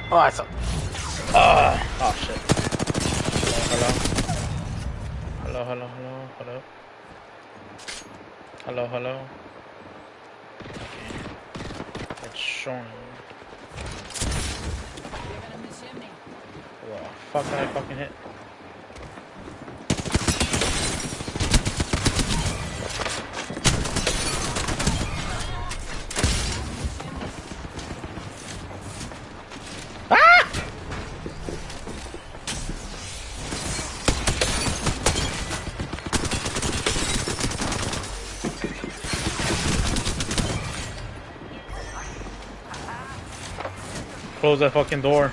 Oh, I saw. Oh shit. Hello, hello, hello, hello, hello, hello, hello, hello. Okay. It's showing. What the fuck did I fucking hit? Close that fucking door.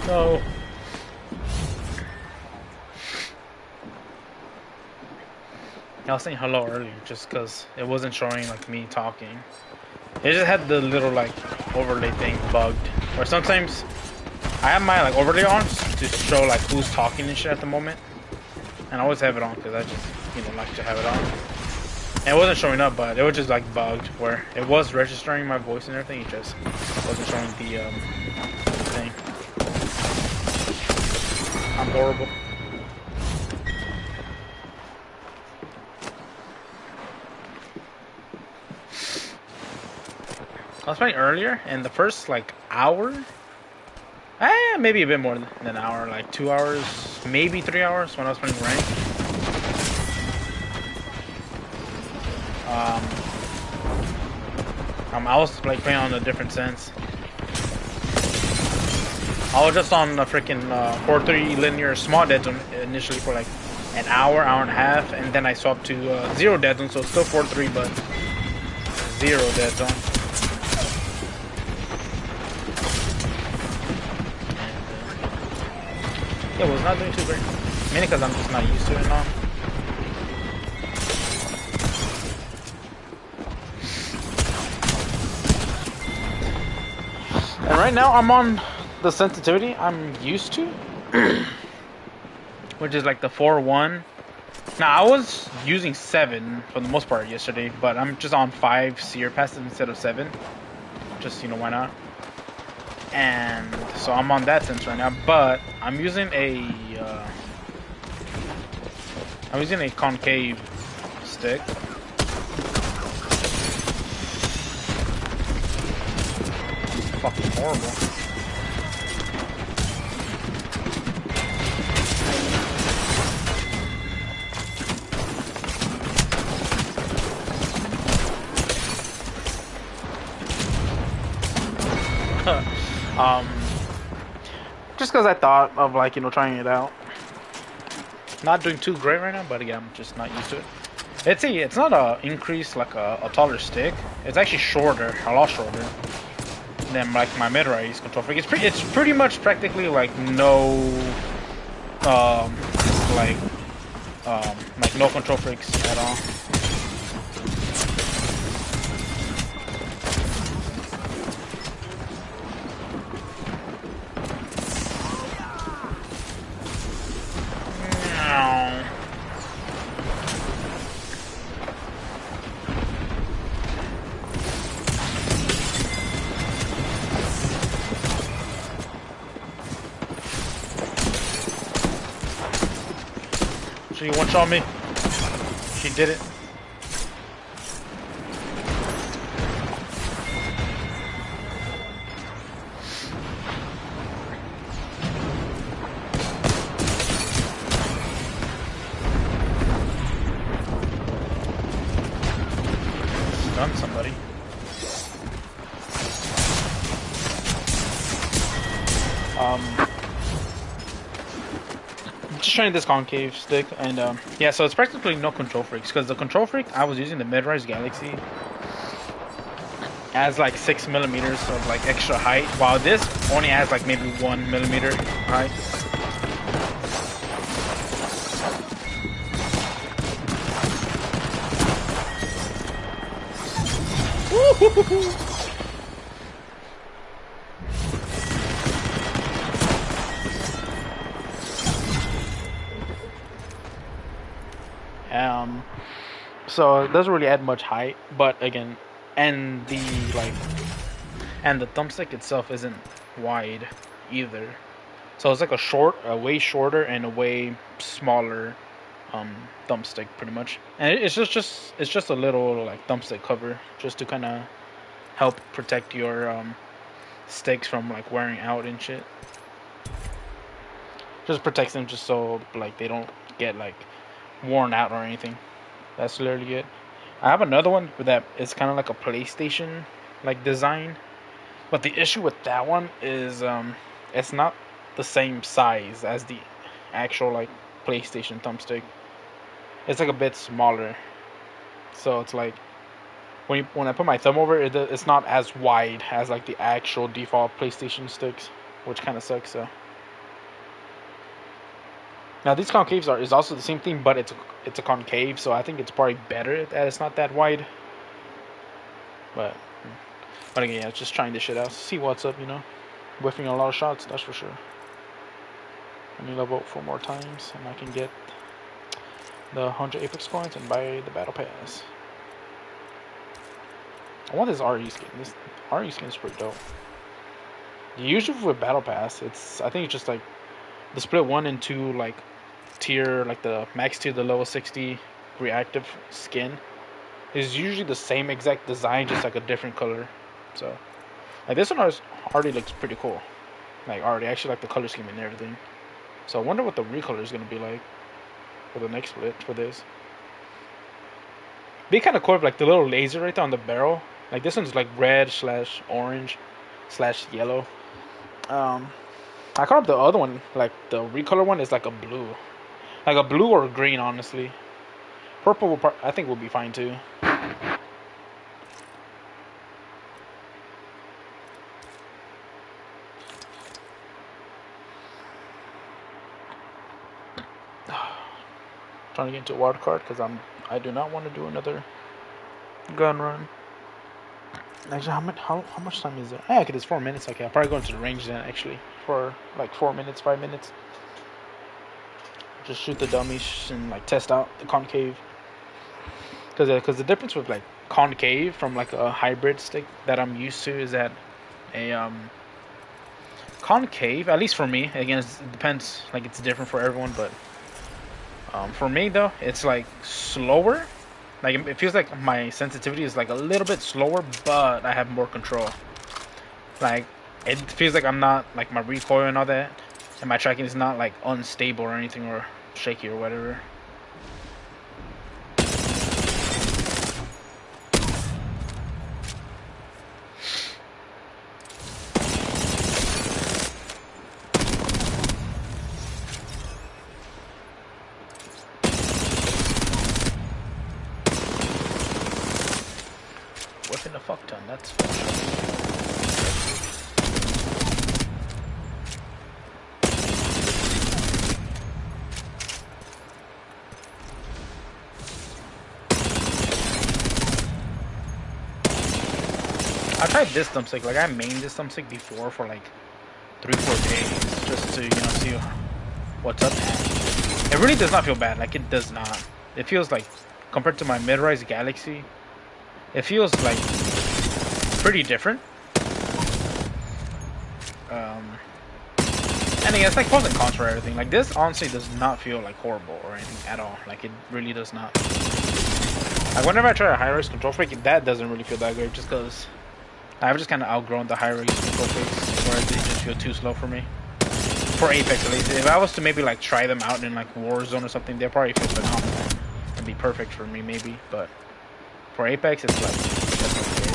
No. I was saying hello earlier just because it wasn't showing like me talking. It just had the little like overlay thing bugged. Or sometimes I have my like overlay on to show like who's talking and shit at the moment. And I always have it on because I just, like to have it on. And it wasn't showing up, but it was just like bugged where it was registering my voice and everything. It just wasn't showing the thing. I'm horrible. I was playing earlier, and the first like hour, maybe a bit more than an hour, like 2 hours, maybe 3 hours when I was playing ranked. I was like playing on a different sense. I was just on a freaking 4-3 linear small dead zone initially for like an hour, hour and a half, and then I swapped to 0 dead zone, so it's still 4-3, but 0 dead zone. Yeah, was not doing too great. Mainly because I'm just not used to it now. And right now I'm on the sensitivity I'm used to, which is like the 4-1. Now I was using 7 for the most part yesterday, but I'm just on 5 seer passes instead of 7. Just why not? And so I'm on that sense right now, but I'm using a concave stick. Fucking horrible. Just because I thought of trying it out. Not doing too great right now, but again, I'm just not used to it. It's not a increase like a taller stick. It's actually shorter, a lot shorter than like my mid-rise control freak. It's pretty much practically like no like no control freaks at all. She one-shot me. She did it. Stunned somebody. Just trying this concave stick, and yeah, so it's practically no control freaks because the control freak I was using, the mid-rise Galaxy, has like 6 millimeters of like extra height, while this only has like maybe 1 millimeter height. So it doesn't really add much height, but again, and the like, and the thumbstick itself isn't wide either. So it's like a way shorter and a way smaller thumbstick, pretty much. And it's just a little like thumbstick cover, just to kind of help protect your sticks from like wearing out and shit. Just protects them just so like they don't get like worn out or anything. That's literally it. I have another one that is kind of like a PlayStation like design, but the issue with that one is it's not the same size as the actual like PlayStation thumbstick. It's like a bit smaller, so it's like when I put my thumb over it, it's not as wide as like the actual default PlayStation sticks, which kind of sucks. So now these concaves is also the same thing, but it's a concave, so I think it's probably better that it's not that wide. But again, yeah, just trying this shit out, see what's up, you know. Whiffing a lot of shots, that's for sure. Let me level up 4 more times, and I can get the 100 Apex coins and buy the battle pass. I want this RE skin. This RE skin is pretty dope. Usually with battle pass, I think it's just like the split 1 and 2 like tier, like the max tier, the level 60 reactive skin is usually the same exact design, just like a different color. So like this one already looks pretty cool. Like already, actually like the color scheme and everything. So I wonder what the recolor is gonna be like for the next split for this. Be kind of cool if like the little laser right there on the barrel. Like this one's like red / orange / yellow. I call up the other one, like the recolor one, is like a blue. Like a blue or a green, honestly. Purple, I think will be fine too. Trying to get into a wild card because I do not want to do another gun run. Actually, how much time is there? Okay, it's 4 minutes. Okay, I'll probably go into the range then. Actually, for like 4 minutes, 5 minutes. Just shoot the dummies and like test out the concave. Because the difference with like concave from like a hybrid stick that I'm used to is that a concave, at least for me, again it depends, like it's different for everyone, but for me though, it's like slower. Like it feels like my sensitivity is like a little bit slower, but I have more control. Like it feels like I'm not like my recoil and all that, and my tracking is not like unstable or anything or shaky or whatever. Whipping a fuck ton, that's fun. I tried this thumbstick, like I mained this thumbstick before for like 3-4 days, just to, you know, see what's up. It really does not feel bad, like it does not. It feels like, compared to my mid-rise Galaxy, it feels like pretty different. And again, it's like pros and cons for everything. Like this honestly does not feel like horrible or anything at all. Like it really does not. Like whenever I try a high-res control freak, that doesn't really feel that great, just because I've just kind of outgrown the high-res control freaks, where they just feel too slow for me. For Apex at least. If I was to maybe like try them out in like Warzone or something, they'd probably feel phenomenal and be perfect for me maybe, but for Apex it's like that's not the case.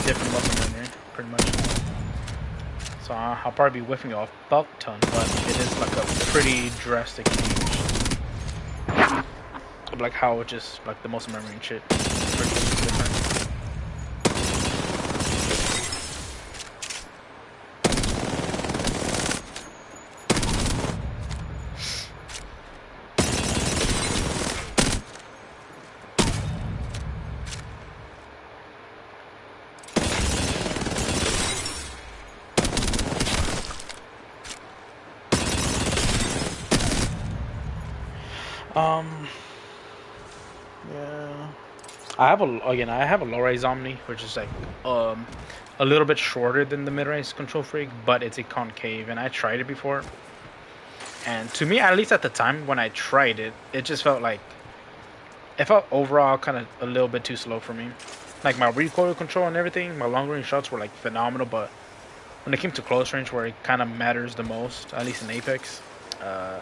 Different muscle memory, pretty much. So I'll probably be whiffing off buck ton, but it is like a pretty drastic change. Of like how it just like the muscle memory and shit is pretty different. Um, yeah. I have a low-rise Omni, which is like um a little bit shorter than the mid-rise Control Freak, but it's a concave, and I tried it before. And to me, at least at the time when I tried it, it just felt like it felt overall kind of a little bit too slow for me. Like my recoil control and everything, my long range shots were like phenomenal, but when it came to close range, where it kind of matters the most, at least in Apex, uh,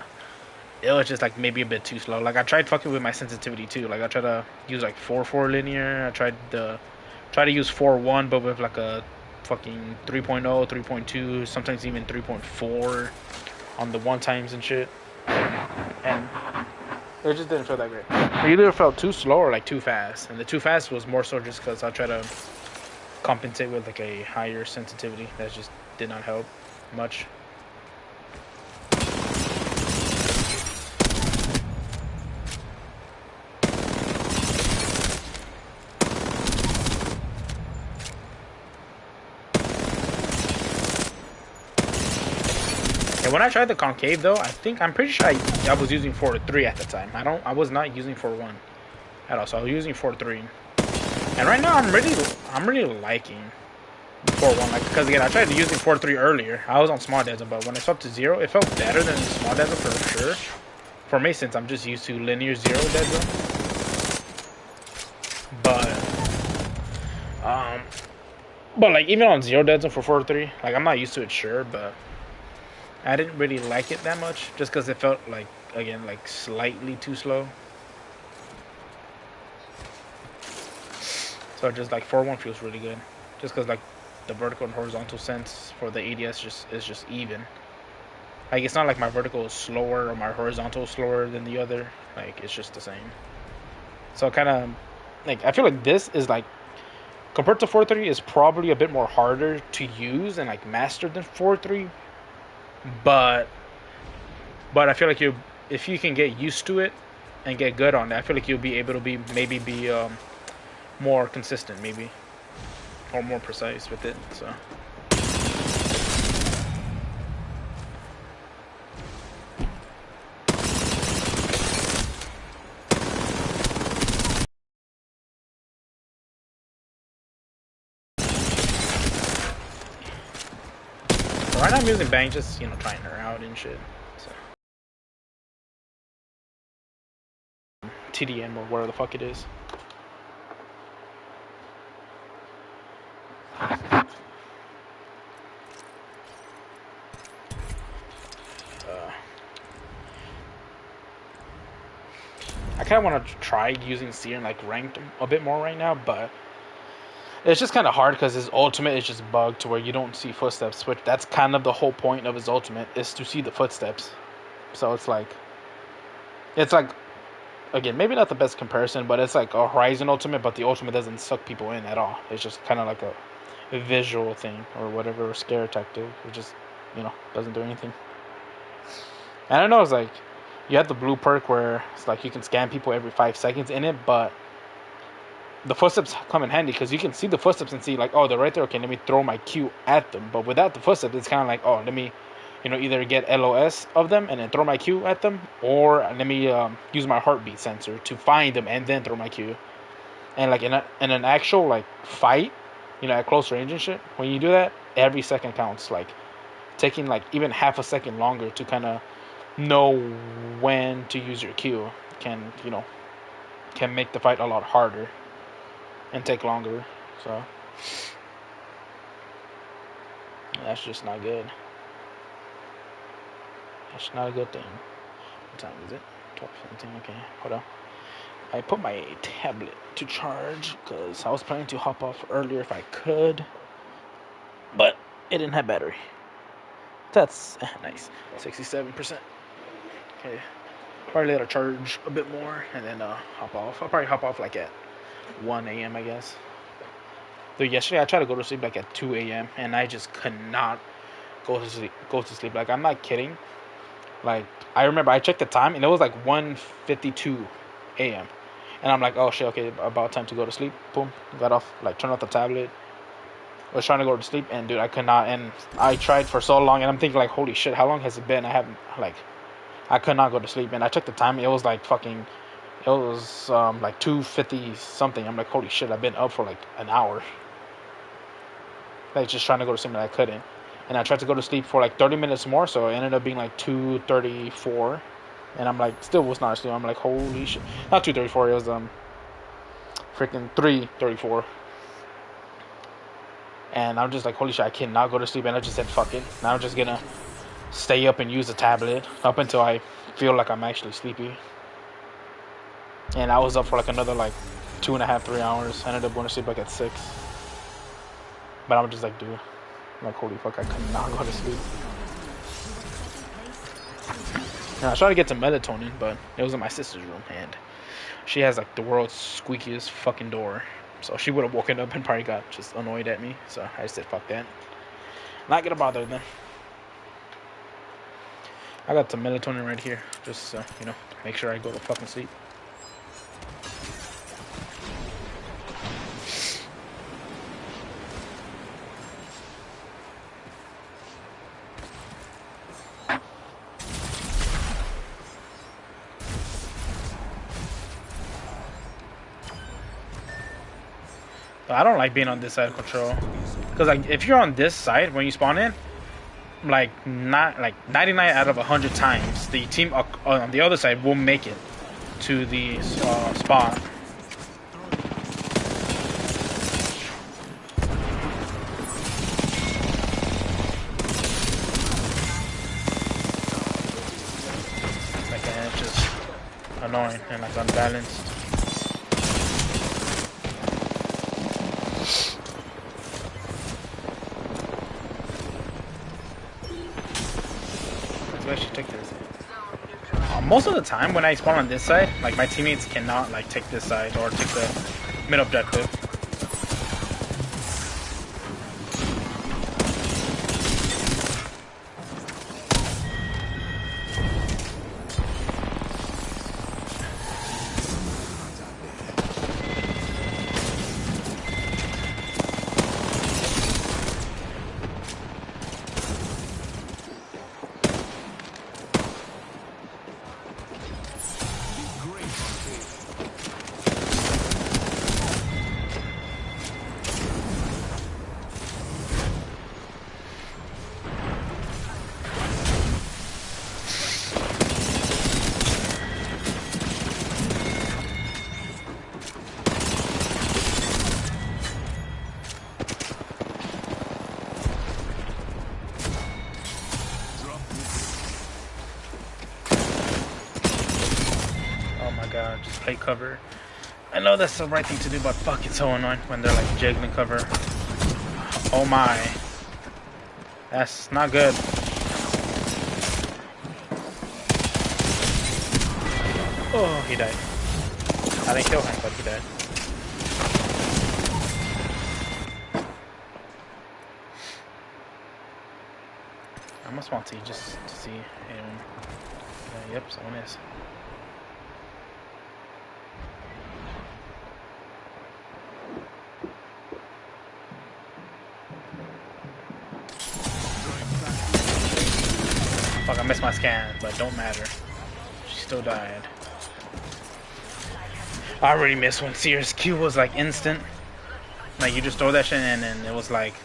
it was just like maybe a bit too slow. Like I tried fucking with my sensitivity too. Like I tried to use like 4.4 linear. I try to use 4.1, but with like a fucking 3.0, 3.2, sometimes even 3.4 on the one times and shit. And it just didn't feel that great. It either felt too slow or like too fast. And the too fast was more so just because I try to compensate with like a higher sensitivity. That just did not help much. And when I tried the concave though, I'm pretty sure I was using 4.3 at the time. I was not using 4.1 at all. So I was using 4.3. And right now I'm really liking 4.1, like, because again I tried using 4.3 earlier. I was on small desert, but when I swapped to 0, it felt better than small desert for sure. For me, since I'm just used to linear 0 dead zone. But like even on 0 dead zone for 4.3, like I'm not used to it, sure, but I didn't really like it that much, just because it felt like, again, like slightly too slow. So just like 4.1 feels really good, just because like the vertical and horizontal sense for the ADS is just even. Like it's not like my vertical is slower or my horizontal is slower than the other. Like it's just the same. So kind of like I feel like this is like compared to 4.3 is probably a bit more harder to use and like master than 4.3. But I feel like if you can get used to it and get good on it, I feel like you'll be able to be more consistent, maybe, or more precise with it. So. Right now I'm using Bang, just trying her out and shit. So. TDM or whatever the fuck it is. I kind of want to try using Seer and like ranked a bit more right now, but it's just kind of hard because his ultimate is just bugged to where you don't see footsteps, which that's kind of the whole point of his ultimate, is to see the footsteps. So it's like, again, maybe not the best comparison, but it's like a Horizon ultimate, but the ultimate doesn't suck people in at all. It's just kind of like a visual thing or whatever, scare tactic. It just, doesn't do anything. And I know it's like, you have the blue perk where it's like you can scan people every 5 seconds in it, but the footsteps come in handy because you can see the footsteps and see like, oh, they're right there. Okay, let me throw my Q at them. But without the footsteps, it's kind of like, oh, let me, either get LOS of them and then throw my Q at them, or let me use my heartbeat sensor to find them and then throw my Q. And like in an actual like fight, at close range and shit, when you do that, every second counts. Like taking like even half a second longer to kind of know when to use your Q can make the fight a lot harder and take longer. So that's just not good. That's not a good thing. What time is it? 12:17. Okay, hold on. I put my tablet to charge because I was planning to hop off earlier if I could, but it didn't have battery. That's nice. 67%. Okay. Probably let it charge a bit more and then hop off. I'll probably hop off like at 1 a.m. I guess. Though yesterday I tried to go to sleep like at 2 a.m. and I just could not go to sleep. Like I'm not kidding. Like I remember I checked the time and it was like 1:52 a.m. And I'm like, oh shit, okay, about time to go to sleep. Boom, got off, like turned off the tablet. Was trying to go to sleep and dude, I could not. And I tried for so long and I'm thinking like, holy shit, how long has it been? I haven't like I could not go to sleep, and I checked the time. It was like fucking, it was like 2:50 something. I'm like, holy shit! I've been up for like an hour, like just trying to go to sleep, and I couldn't. And I tried to go to sleep for like 30 minutes more, so it ended up being like 2:34, and I'm like, still was not asleep. I'm like, holy shit! Not 2:34. It was freaking 3:34. And I'm just like, holy shit! I cannot go to sleep, and I just said, fuck it. Now I'm just gonna stay up and use the tablet up until I feel like I'm actually sleepy. And I was up for like another like 2.5, 3 hours. I ended up going to sleep like at 6. But I'm just like, dude, I'm like, holy fuck, I could not go to sleep. And I was trying to get some melatonin, but it was in my sister's room, and she has like the world's squeakiest fucking door. So she would have woken up and probably got just annoyed at me. So I just said, fuck that. Not gonna bother them. I got some melatonin right here, just you know, make sure I go to fucking sleep. But I don't like being on this side of control, because like if you're on this side when you spawn in, like not like 99 out of 100 times the team on the other side will make it to the spot. Like, and it's just annoying and like unbalanced. Most of the time when I spawn on this side, like my teammates cannot like take this side or take the mid objective. Just play cover. I know that's the right thing to do, but fuck, it's so annoying when they're like jiggling cover. Oh my. That's not good. Oh, he died. I didn't kill him, but he died. I must want to just to see anyone. Yep, someone is. Fuck, I missed my scan, but don't matter. She still died. I already missed when Sears Q was like instant. Like you just throw that shit in and it was like,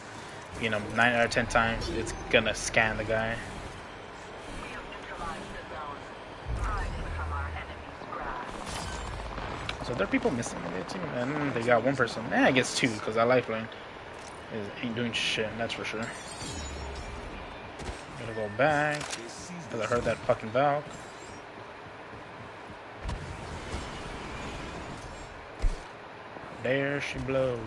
you know, 9 out of 10 times it's gonna scan the guy. So there are people missing in their team, and they got one person. I guess 2, because that lifeline ain't doing shit, that's for sure. Gotta go back, because I heard that fucking Valk. There she blows.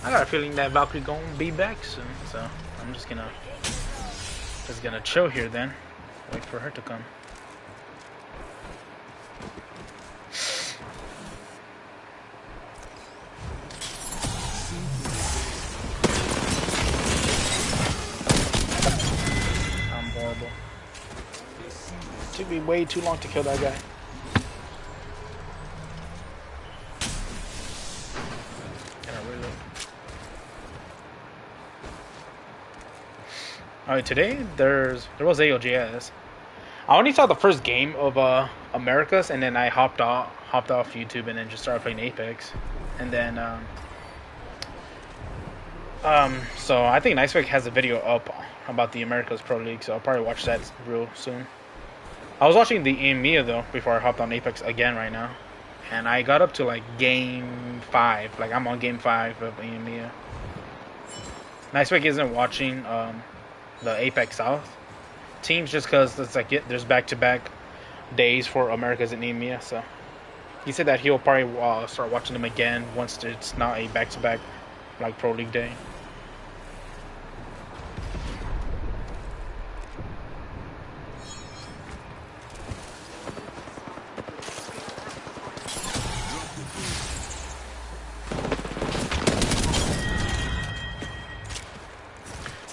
I got a feeling that Valkyrie gonna be back soon, so I'm just gonna chill here then. Wait for her to come. I'm horrible. It took me way too long to kill that guy. Alright, today there was AOGS. I only saw the first game of Americas, and then I hopped off YouTube, and then just started playing Apex, and then so I think Nicewick has a video up about the Americas Pro League, so I'll probably watch that real soon. I was watching the EMEA though before I hopped on Apex again right now, and I got up to like game 5. Like I'm on game 5 of EMEA. Nicewick isn't watching the Apex South teams just because it's like there's back-to-back days for Americas and EMEA, so he said that he'll probably start watching them again once it's not a back-to-back like Pro League day.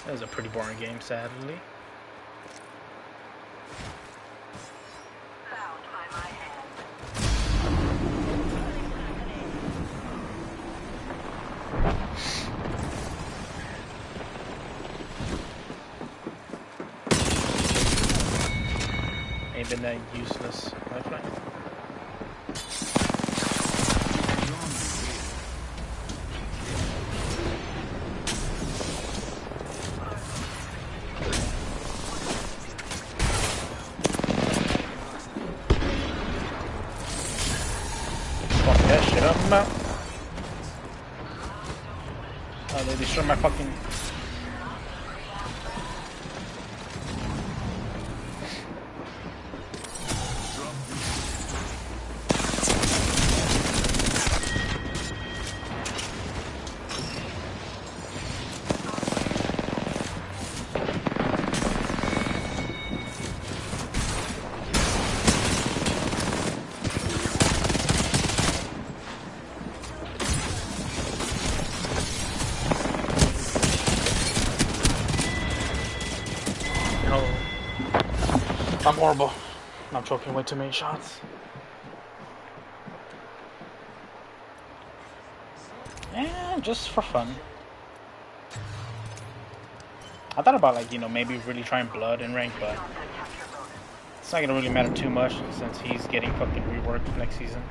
That was a pretty boring game, sadly. Ain't been that useless lifeline. Fuck that shit up, about. Oh, they destroyed my fucking. I'm horrible. I'm choking way too many shots. And just for fun. I thought about like, maybe really trying blood in rank, but it's not gonna really matter too much since he's getting fucking reworked next season.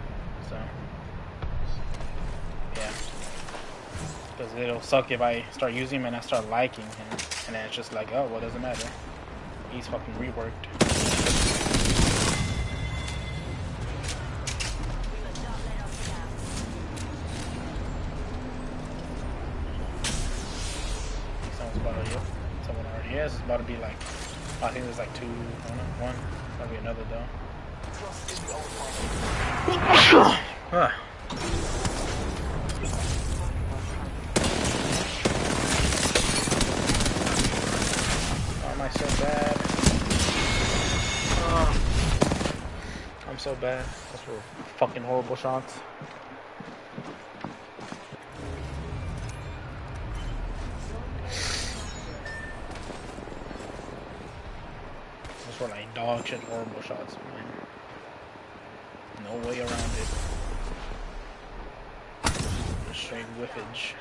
So yeah. Because it'll suck if I start using him and I start liking him, and then it's just like, oh well, doesn't matter. He's fucking reworked. Someone already is. It's about to be like, I think there's like 2, one. Probably another though. Why am I so bad? I'm so bad. Those were fucking horrible shots. Those were like dog shit horrible shots, man. No way around it. Just straight whiffage.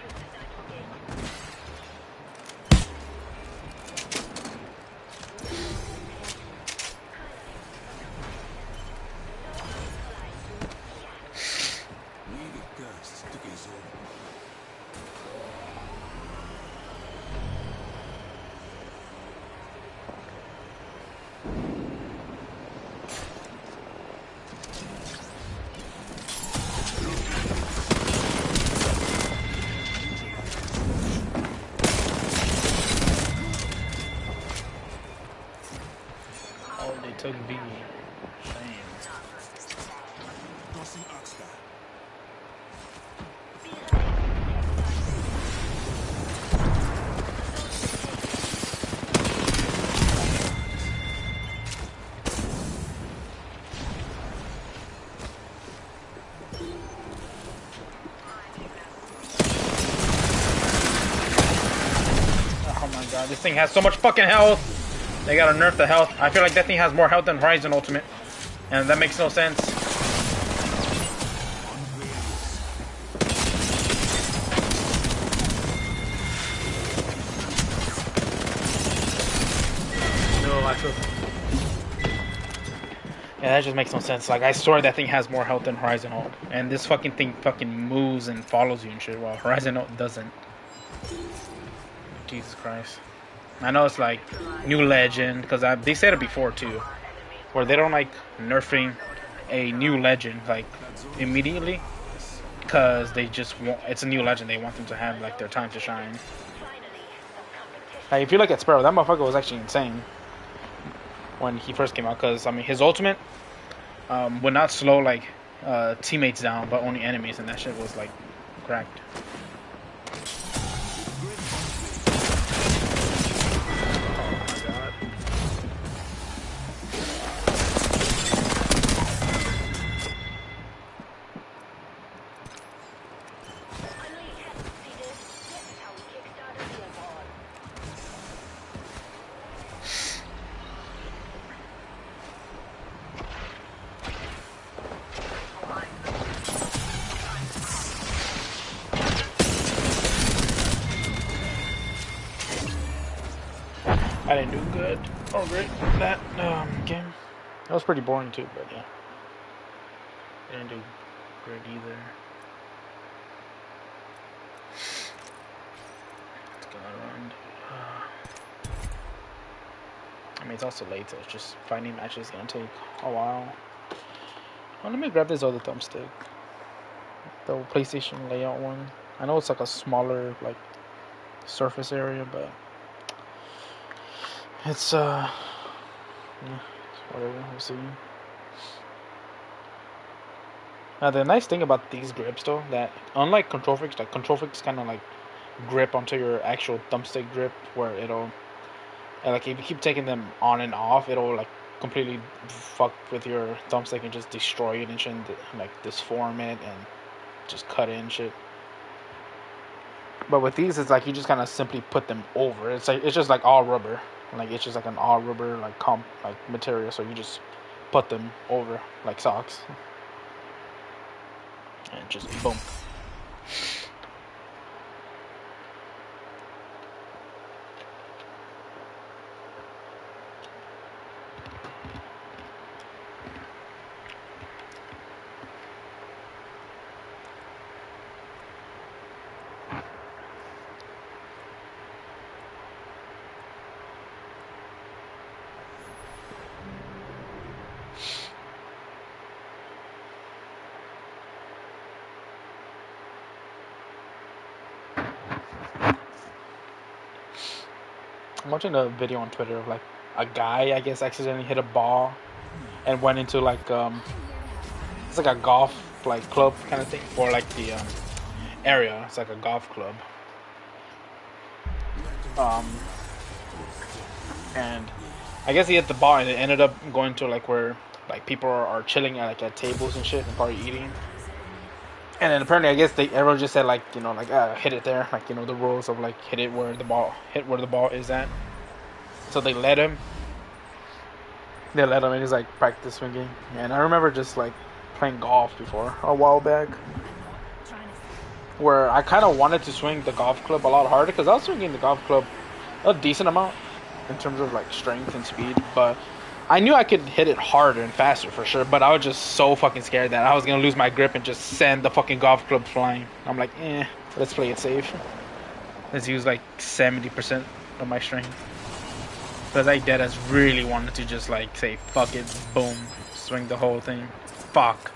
Took B. Shame. Oh my god, this thing has so much fucking health! They gotta nerf the health. I feel like that thing has more health than Horizon Ultimate. And that makes no sense. Yeah, that just makes no sense. Like, I swear that thing has more health than Horizon Hope. And this fucking thing fucking moves and follows you and shit, while Horizon Hope doesn't. Jesus Christ. I know it's like new legend, because they said it before too, where they don't like nerfing a new legend like immediately, because they just want, it's a new legend, they want them to have like their time to shine. Like, if you look at Sparrow, that motherfucker was actually insane when he first came out, because I mean his ultimate would not slow like teammates down, but only enemies, and that shit was like cracked. I didn't do good or great that game. That was pretty boring too, but yeah. I didn't do great either. Let's go around. I mean, it's also late, so it's just finding matches is gonna take a while. Well, let me grab this other thumbstick. The PlayStation layout one. I know it's like a smaller like surface area, but it's yeah, it's whatever, we'll see. Now the nice thing about these grips though, that unlike control freaks, like control freaks kind of like grip onto your actual thumbstick grip, where it'll like if you keep taking them on and off, it'll like completely fuck with your thumbstick and just destroy it and shit, and like disform it and just cut it and shit. But with these, it's like you just kind of simply put them over. It's like it's just like all rubber. Like it's just like an all rubber like material, so you just put them over like socks and just boom. I'm watching a video on Twitter of like a guy, I guess, accidentally hit a ball and went into like it's like a golf like club kind of thing for like the area. It's like a golf club. And I guess he hit the ball and it ended up going to like where like people are chilling at like at tables and shit and probably eating. And then apparently, I guess everyone just said like, you know, like hit it there, like, you know, the rules of like hit where the ball is at. So they let him. And he's like practice swinging. And I remember just like playing golf before a while back, where I kind of wanted to swing the golf club a lot harder, because I was swinging the golf club a decent amount in terms of like strength and speed, but I knew I could hit it harder and faster for sure, but I was just so fucking scared that I was gonna lose my grip and just send the fucking golf club flying. I'm like, let's play it safe. Let's use like 70% of my strength. Because I deadass really wanted to just like say, fuck it, boom, swing the whole thing. Fuck.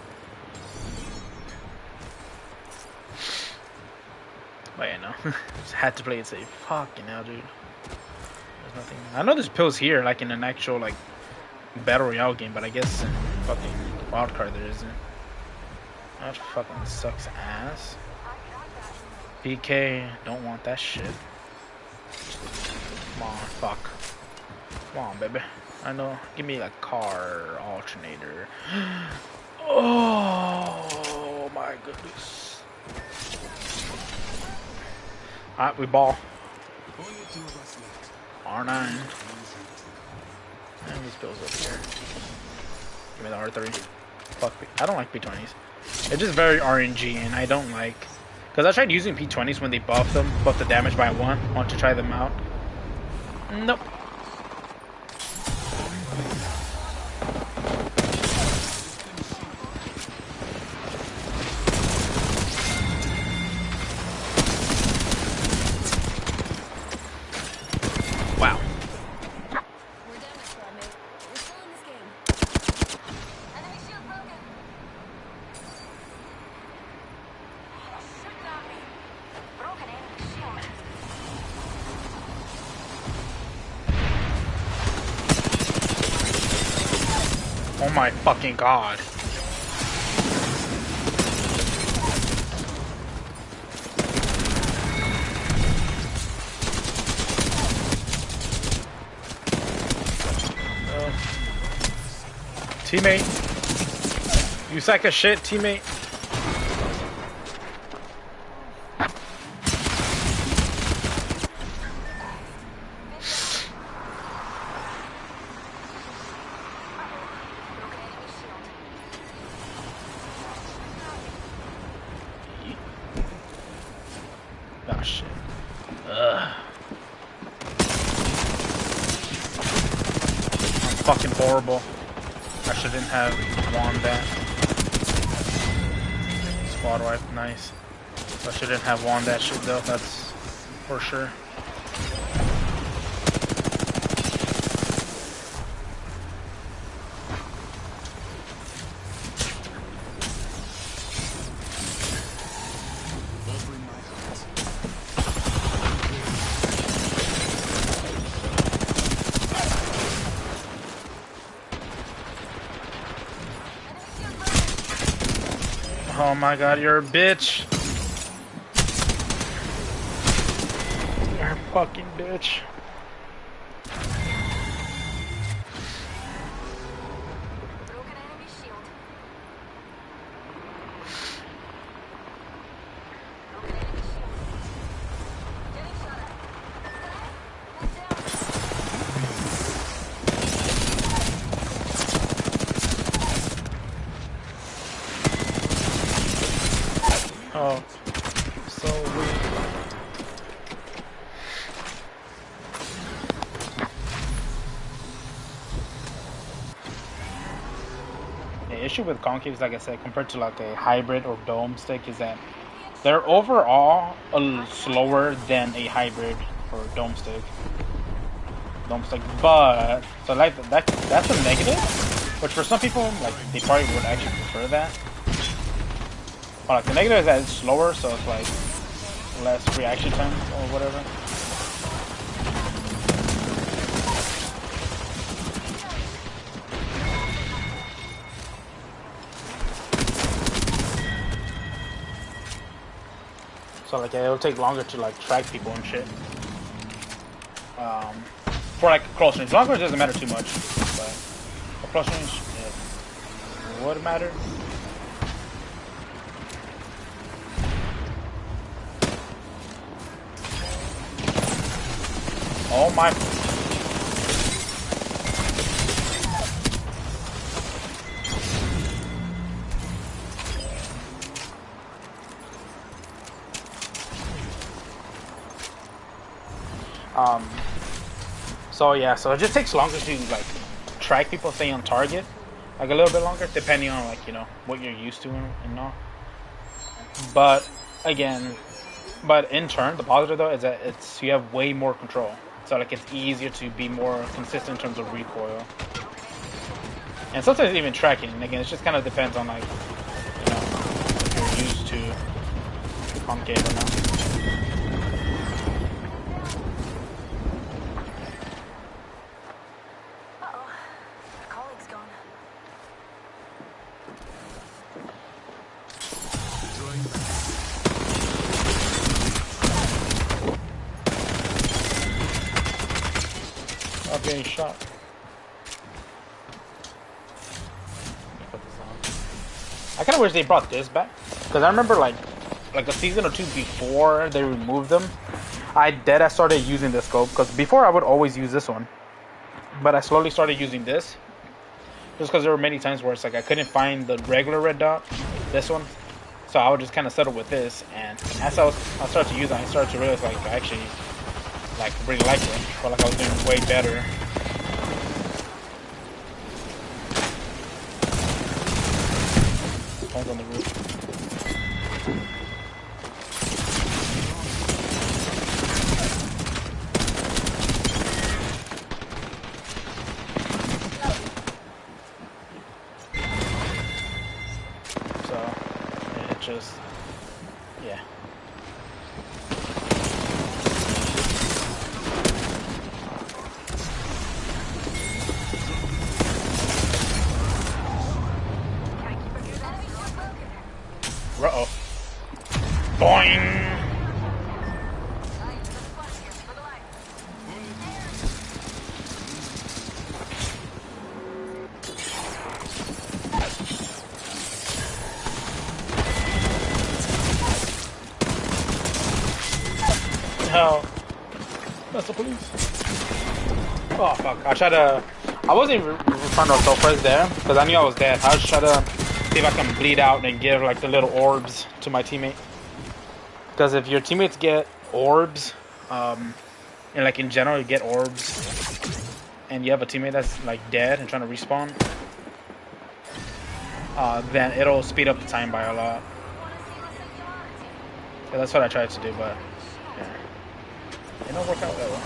But yeah, no. Just had to play it safe. Fucking hell, dude. There's nothing. I know there's pills here, like in an actual like Battle Royale game, but I guess in fucking Wildcard there isn't. That fucking sucks ass. PK, don't want that shit. Come on, fuck. Come on, baby. I know. Give me a car alternator. Oh my goodness. Alright, we ball. R9. And this goes up here. Give me the R3. Fuck, I don't like P20s. It's just very RNG, and I don't like... Because I tried using P20s when they buffed them, buffed the damage by 1. Want to try them out. Nope. Oh my fucking god. Teammate. You sack of shit, teammate. Oh shit. Ugh. I'm fucking horrible. I shouldn't have won that. Squad wipe, nice. I shouldn't have won that shit though, that's for sure. Oh my god, you're a bitch. You're a fucking bitch. Oh, so weird. The issue with concaves, like I said, compared to like a hybrid or dome stick, is that they're overall slower than a hybrid or dome stick. But so like that's a negative, which for some people like they probably would actually prefer that. But like the negative is that it's slower, so it's like less reaction time or whatever. So like it'll take longer to like track people and shit. For like close range, long range doesn't matter too much, but for close range, it would matter. Oh my. So yeah, so it just takes longer to like track people, stay on target, like a little bit longer, depending on like, you know, what you're used to and all. But again, but in turn, the positive though is that it's you have way more control. So like it's easier to be more consistent in terms of recoil. And sometimes even tracking. And again, it just kind of depends on like, you know, if you're used to concave or not. Getting shot. I kind of wish they brought this back, because I remember like a season or two before they removed them, I started using this scope, because before I would always use this one, but I slowly started using this, just because there were many times where it's like I couldn't find the regular red dot, this one, so I would just kind of settle with this, and as I started to use it, I started to realize like I actually like really liked it. Felt like I was doing way better. One's on the roof. So it just, yeah. That's the police. Oh fuck! I wasn't even trying to assault first there because I knew I was dead. I was trying to see if I can bleed out and give like the little orbs to my teammate. Because if your teammates get orbs, and like in general you get orbs, and you have a teammate that's like dead and trying to respawn, then it'll speed up the time by a lot. So that's what I tried to do, but yeah, it don't work out that well.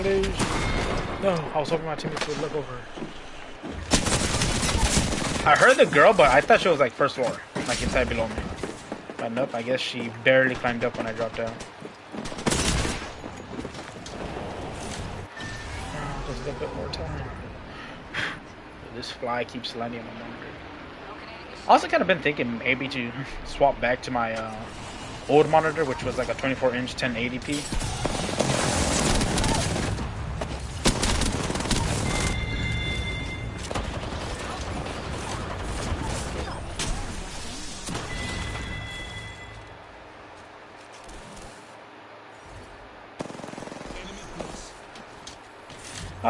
Please. No, I was hoping my teammates would look over. I heard the girl, but I thought she was like first floor, like inside below me. But nope, I guess she barely climbed up when I dropped down. Just a bit more time. This fly keeps landing on my monitor. I also kind of been thinking maybe to swap back to my old monitor, which was like a 24-inch 1080p.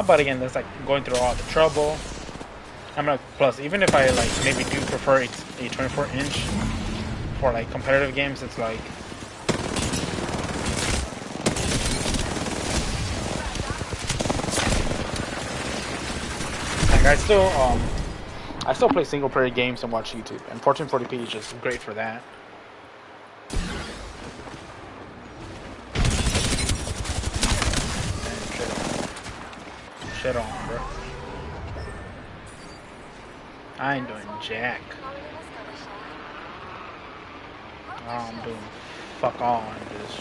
But again, that's like going through all the trouble. I'm like, plus even if I like maybe do prefer a 24-inch for like competitive games, it's like I still play single player games and watch YouTube, and 1440p is just great for that. Shit on, bro. I ain't doing jack. All I'm doing fuck all on this.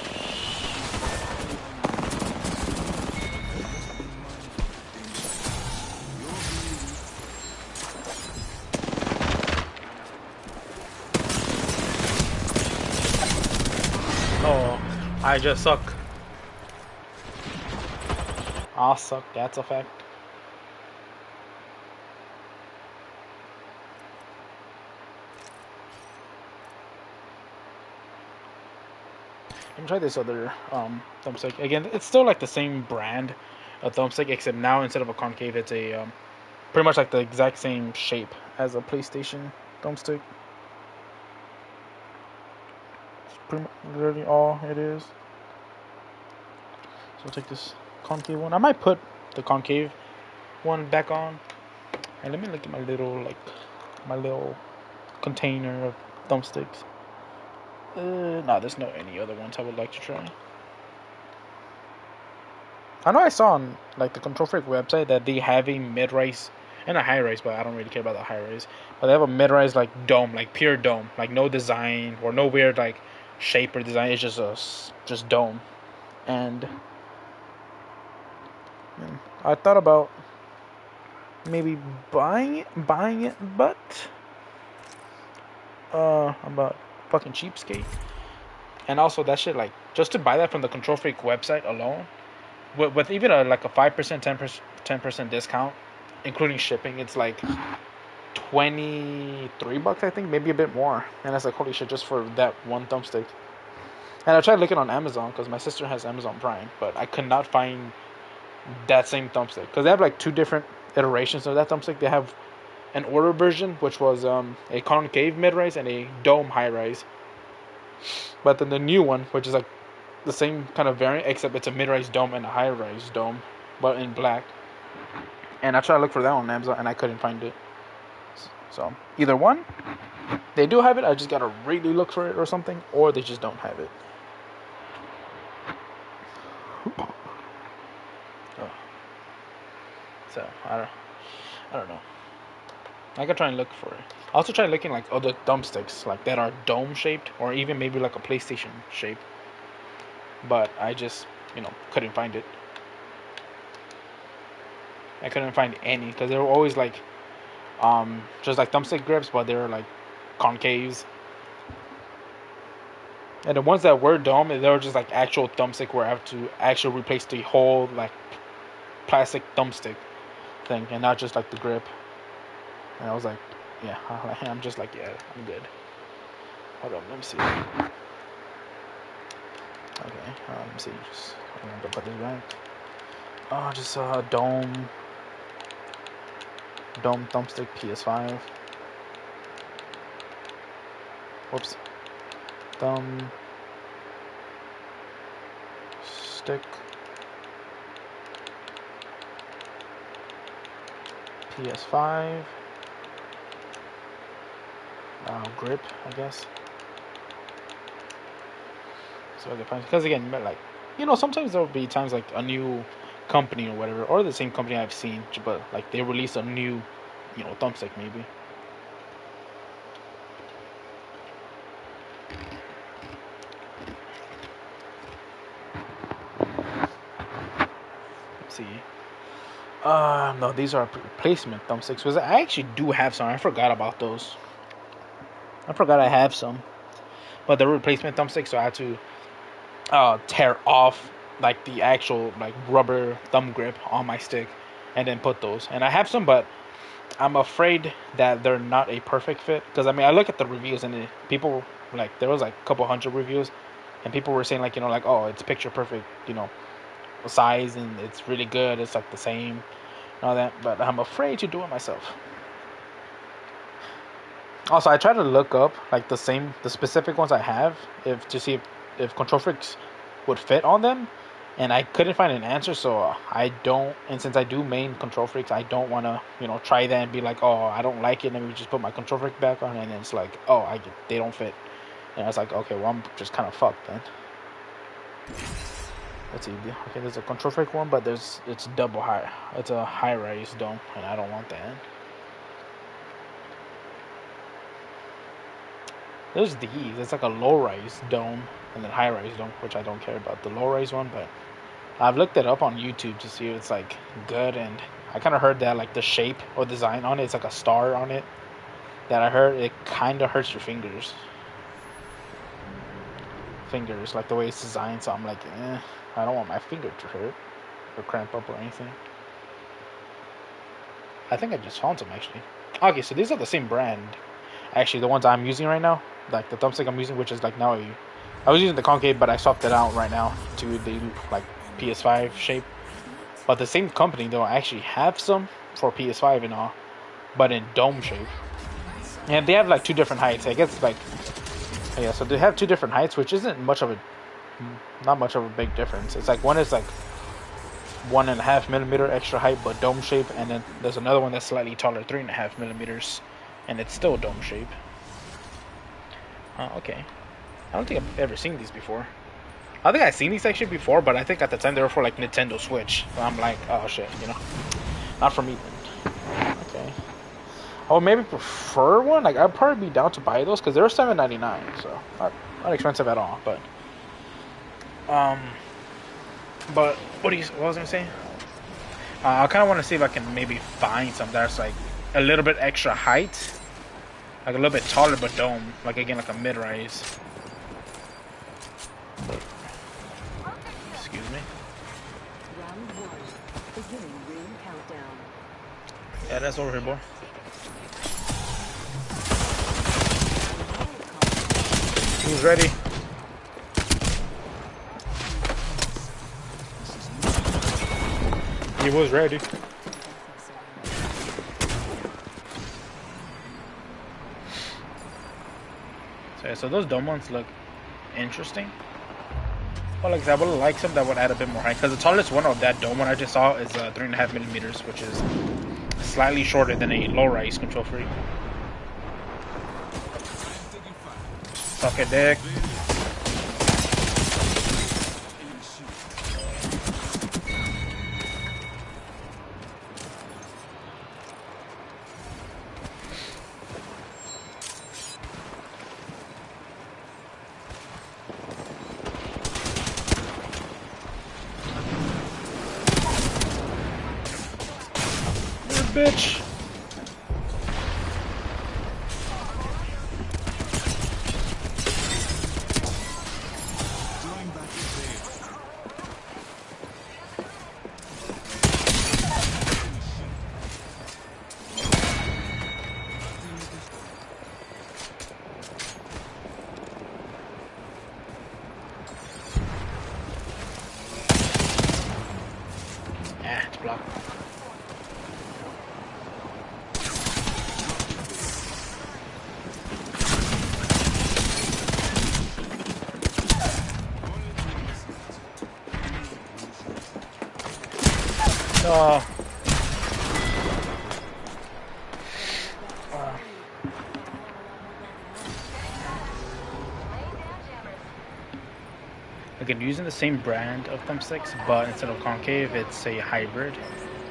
Oh, I just suck. I'll suck, that's a fact. Let me try this other thumbstick. Again, it's still like the same brand of thumbstick, except now instead of a concave, it's a pretty much like the exact same shape as a PlayStation thumbstick. It's pretty much literally all it is. So I'll take this concave one. I might put the concave one back on. And let me look at my little container of thumbsticks. No, there's no any other ones I would like to try. I know I saw on like the Control Freak website that they have a mid-rise and a high-rise, but I don't really care about the high-rise. But they have a mid-rise like dome, like pure dome, like no design or no weird like shape or design. It's just dome. And I thought about maybe buying it, but I'm about fucking cheapskate. And also that shit, like, just to buy that from the Control Freak website alone, with even like a 5%, 10% discount, including shipping, it's like $23, I think, maybe a bit more. And that's like, holy shit, just for that one thumbstick. And I tried looking on Amazon because my sister has Amazon Prime, but I could not find that same thumbstick because they have like two different iterations of that thumbstick. They have an order version, which was a concave mid-rise and a dome high-rise. But then the new one, which is like the same kind of variant, except it's a mid-rise dome and a high-rise dome, but in black. And I tried to look for that on Amazon, and I couldn't find it. So either one, they do have it. I just gotta really look for it or something, or they just don't have it. So I don't know. I could try and look for it. I also try looking like other thumbsticks like that are dome shaped or even maybe like a PlayStation shape. But I just, couldn't find it. I couldn't find any because they were always like just like thumbstick grips, but they were like concaves. And the ones that were dome, they were just like actual thumbstick where I have to actually replace the whole like plastic thumbstick thing and not just like the grip. And I was like, yeah, I'm just like, yeah, I'm good. Hold on, let me see. Okay, let me see. Just I'm gonna put this back. Oh, just dome thumbstick PS5. Whoops. Thumb stick PS5. Grip, I guess. So it depends, because again, like, you know, sometimes there will be times like a new company or whatever, or the same company I've seen, but like they release a new, you know, thumbstick maybe. Let's see. No, these are replacement thumbsticks. Because I actually do have some. I forgot about those. I forgot I have some, but they're replacement thumbsticks, so I had to tear off like the actual like rubber thumb grip on my stick, and then put those. And I have some, but I'm afraid that they're not a perfect fit. Because I mean, I look at the reviews and people like there was like a couple hundred reviews, and people were saying like, you know, like, oh, it's picture perfect, you know, size, and it's really good. It's like the same and all that. But I'm afraid to do it myself. Also, I try to look up like the specific ones I have, if to see if Control Freaks would fit on them, and I couldn't find an answer. So I don't. And since I do main Control Freaks, I don't want to, you know, try that and be like, oh, I don't like it. And then we just put my Control Freak back on, and then it's like, oh, they don't fit. And I was like, okay, well, I'm just kind of fucked then. Let's see. Okay, there's a Control Freak one, but it's double high. It's a high-rise dome, and I don't want that. There's these. It's like a low-rise dome and then high-rise dome, which I don't care about the low-rise one, but I've looked it up on YouTube to see if it's like good, and I kind of heard that like the shape or design on it, it's like a star on it. That I heard it kind of hurts your fingers. Fingers, like the way it's designed. So I'm like, I don't want my finger to hurt or cramp up or anything. I think I just found some actually. Okay, so these are the same brand. Actually, the ones I'm using right now, like the thumbstick I'm using, which is like now I was using the concave, but I swapped it out right now to the like PS5 shape. But the same company though actually have some for PS5 and all, but in dome shape. And they have like two different heights. I guess like, yeah, so they have two different heights, which isn't not much of a big difference. It's like one is like 1.5 millimeter extra height, but dome shape, and then there's another one that's slightly taller, 3.5 millimeters, and it's still dome shape. Okay. I don't think I've ever seen these before. I think I've seen these actually before, but I think at the time they were for like Nintendo Switch. So I'm like, oh shit, you know, not for me then. Okay. Oh, maybe prefer one. Like I'd probably be down to buy those because they're $7.99, so not expensive at all. But what was I gonna say? I kind of want to see if I can maybe find some that's like a little bit extra height, like a little bit taller but dome, like again like a mid-rise. Excuse me. Round 1. Beginning ring countdown. Yeah, that's over here, boy. Who's ready? He was ready. So those dome ones look interesting. Well, like I would like some that would add a bit more height, because the tallest one of that dome one I just saw is 3.5 millimeters, which is slightly shorter than a low-rise Control Freak. Suck it, dick. Bitch. Oh. Again, using the same brand of thumbsticks, but instead of concave, it's a hybrid.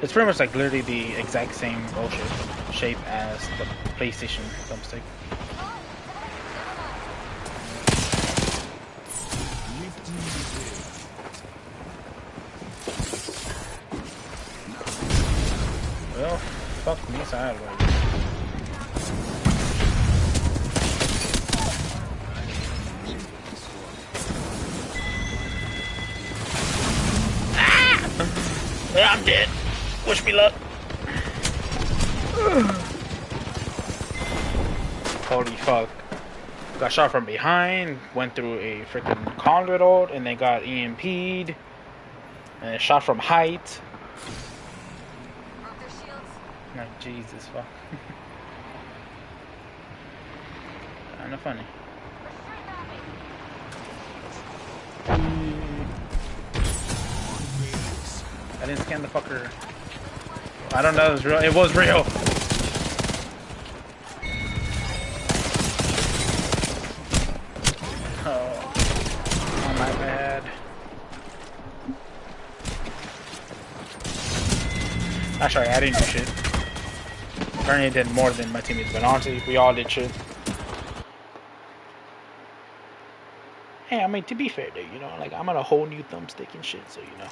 It's pretty much like literally the exact same bullshit shape as the PlayStation thumbstick. Well, fuck me sideways. Ah! I'm dead. Wish me luck. Holy fuck. Got shot from behind, went through a freaking conduit, and then got EMP'd. And shot from height. Like, Jesus, fuck. Kinda funny. I didn't scan the fucker. I don't know if it was real. It was real! Oh, my bad. Actually, I didn't do shit. Apparently did more than my teammates, but honestly, we all did shit. Hey, I mean, to be fair though, you know, like, I'm on a whole new thumbstick and shit, so, you know,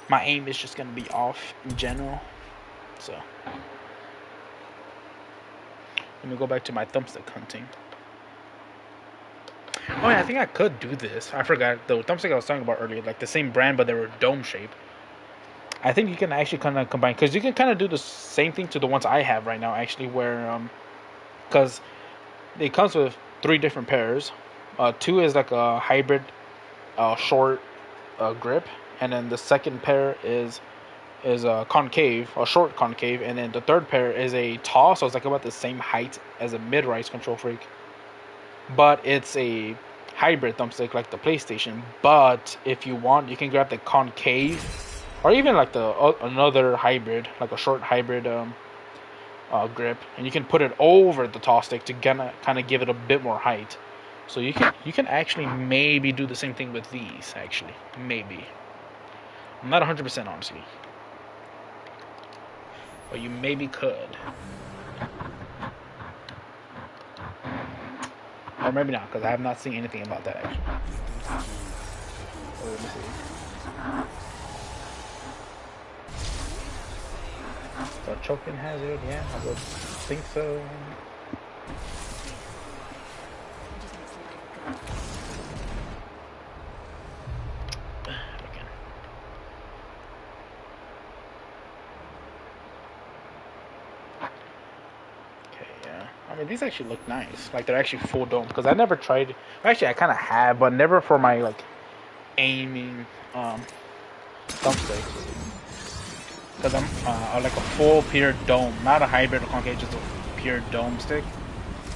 my aim is just gonna be off in general, so. Let me go back to my thumbstick hunting. Oh yeah, I think I could do this. I forgot, the thumbstick I was talking about earlier, like the same brand, but they were dome shape. I think you can actually kind of combine, because you can kind of do the same thing to the ones I have right now, actually, where, because it comes with 3 different pairs. 2 is like a hybrid short grip, and then the second pair is a concave, a short concave, and then the third pair is a tall, so it's like about the same height as a mid-rise Control Freak. But it's a hybrid thumbstick like the PlayStation. But if you want, you can grab the concave, or even like the another hybrid, like a short hybrid grip, and you can put it over the tall stick to kind of give it a bit more height. So you can actually maybe do the same thing with these. Actually, maybe. I'm not 100% honestly, but you maybe could, or maybe not, because I have not seen anything about that actually. Oh, let me see. So choking hazard, yeah, I would think so. I mean, these actually look nice. Like, they're actually full dome. Because I never tried... Actually, I kind of have, but never for my, like, aiming thumbsticks. Because I'm like a full pure dome. Not a hybrid or concave, just a pure dome stick.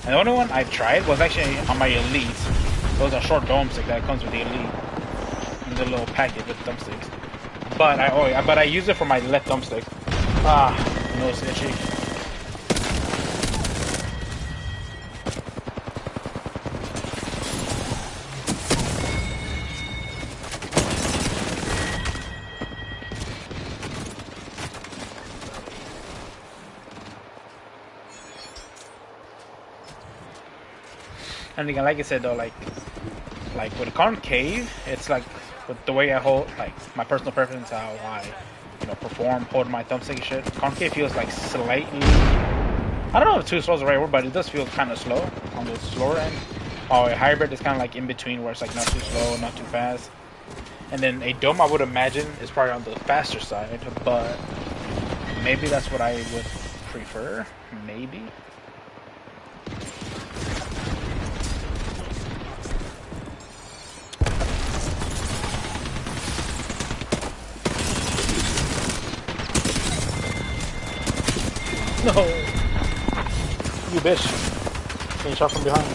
And the only one I tried was actually on my Elite. It was a short dome stick that comes with the Elite. In the little packet with thumbsticks. But I use it for my left thumbstick. No itchy. And again, like I said though, like with concave, it's like with the way I hold, like my personal preference, how I, perform, hold my thumbstick and shit. Concave feels like slightly, I don't know if too slow is the right word, but it does feel kind of slow, on the slower end. A hybrid is kind of like in between, where it's like not too slow, not too fast. And then a dome, I would imagine, is probably on the faster side, but maybe that's what I would prefer, maybe. No! You bitch. Getting shot from behind.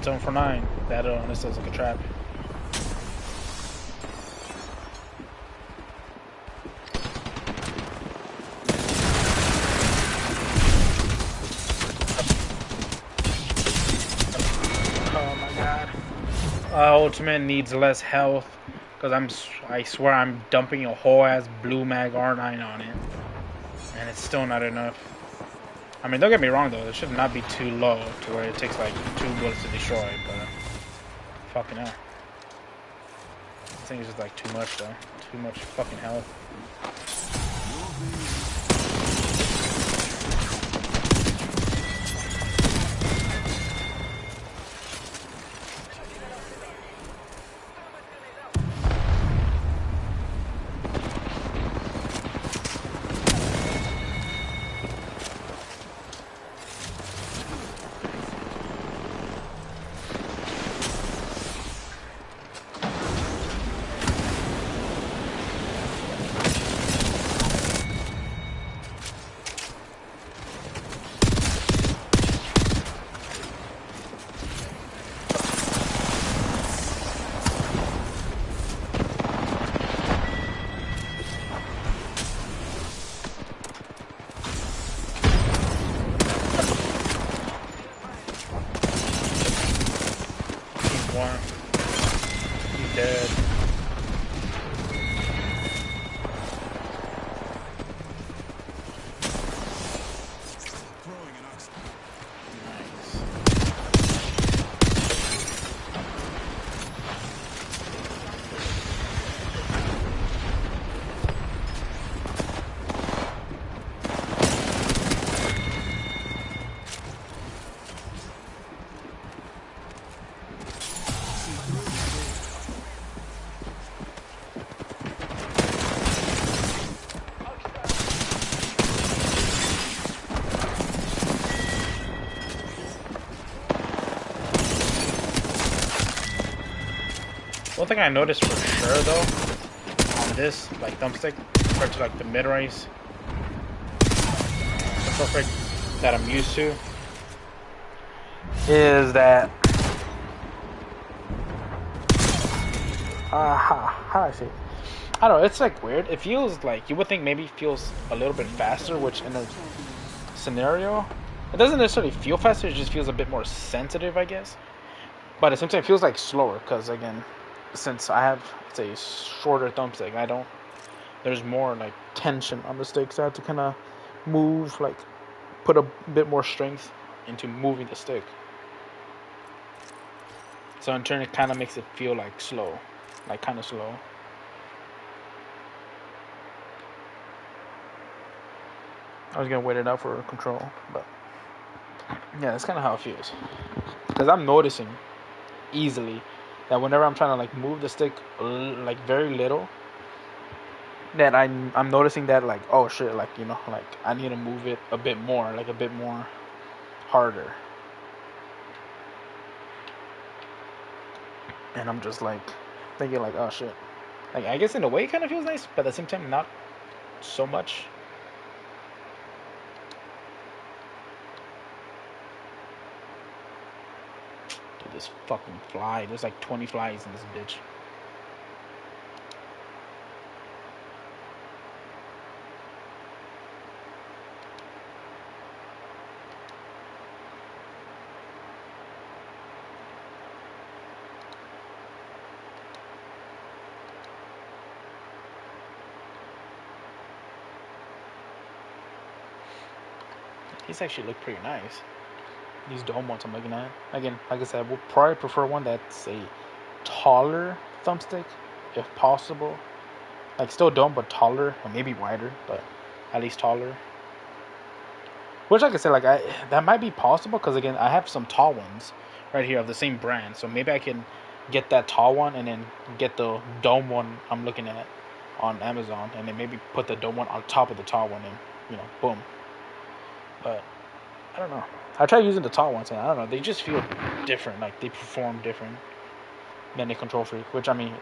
It's on for 9. That this looks like a trap. Oh my god. Ultimate needs less health because I swear I'm dumping a whole ass blue mag R9 on it, and it's still not enough. I mean, don't get me wrong though, it should not be too low to where it takes like 2 bullets to destroy it, but fucking hell. I think it's just like too much though. Too much fucking health. He's dead. One thing I noticed for sure though, on this like thumbstick compared to like the mid-rise control freak that I'm used to, is that how do I say it? I don't know, it's like weird. It feels like you would think maybe it feels a little bit faster, which in a scenario it doesn't necessarily feel faster, it just feels a bit more sensitive, I guess. But at the same time it feels like slower because again, since I have, say, shorter thumbstick, there's more like tension on the stick, so I have to kind of move, like put a bit more strength into moving the stick. So in turn, it kind of makes it feel like slow, like kind of slow. I was gonna wait it out for control, but yeah, that's kind of how it feels. Because I'm noticing easily that whenever I'm trying to like move the stick like very little, that I'm noticing that like, oh shit, like, you know, like I need to move it a bit more, like a bit more harder. And I'm just like thinking like, oh shit. Like I guess in a way it kind of feels nice, but at the same time not so much. Dude, this fucking fly. There's like 20 flies in this bitch. These actually look pretty nice. These dome ones I'm looking at. Again, like I said, I would probably prefer one that's a taller thumbstick, if possible. Like still dome, but taller, or maybe wider, but at least taller. Which, like I said, like that might be possible because again, I have some tall ones right here of the same brand, so maybe I can get that tall one and then get the dome one I'm looking at on Amazon, and then maybe put the dome one on top of the tall one, and you know, boom. But I don't know. I tried using the tall ones, and I don't know. They just feel different. Like they perform different than the control freak, which I mean,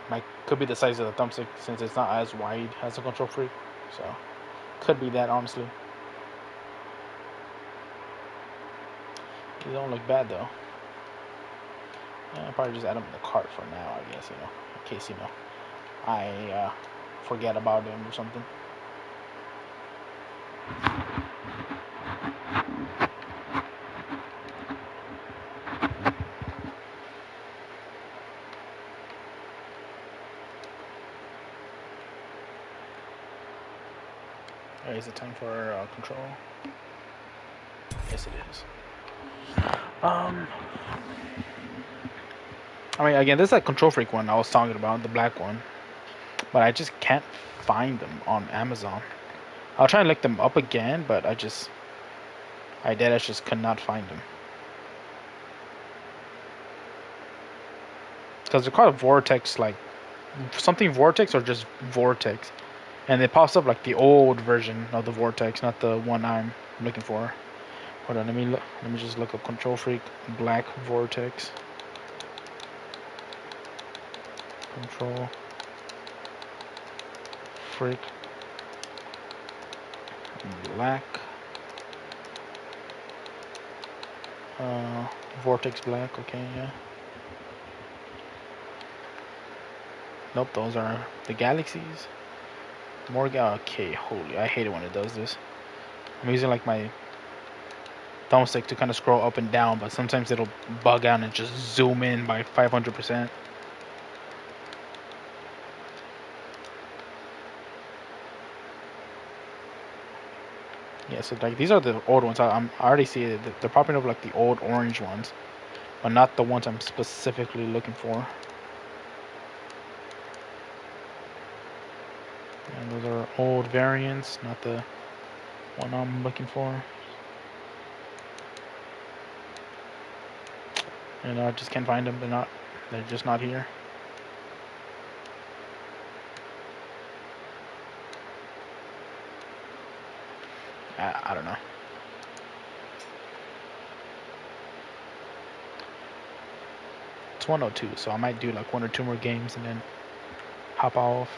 could be the size of the thumbstick since it's not as wide as the control freak. So could be that, honestly. These don't look bad though. I'll probably just add them in the cart for now, I guess, in case, I forget about them or something. Is it time for control? Yes, it is. I mean, again, this is that Control Freak one I was talking about, the black one. But I just can't find them on Amazon. I'll try and look them up again, but I just could not find them. Because they're called Vortex, like, something Vortex or just Vortex. And it pops up like the old version of the Vortex, not the one I'm looking for. Hold on, let me just look up Control Freak Black Vortex. Control Freak Black. Vortex Black, okay, yeah. Nope, those are the Galaxies. Okay, holy, I hate it when it does this. I'm using like my thumbstick to kind of scroll up and down, but sometimes it'll bug out and just zoom in by 500%. Yeah, so like these are the old ones. I already see it. They're popping up like the old orange ones, but not the ones I'm specifically looking for. And those are old variants, not the one I'm looking for. And I just can't find them. They're just not here. I don't know. It's 102, so I might do like 1 or 2 more games and then hop off.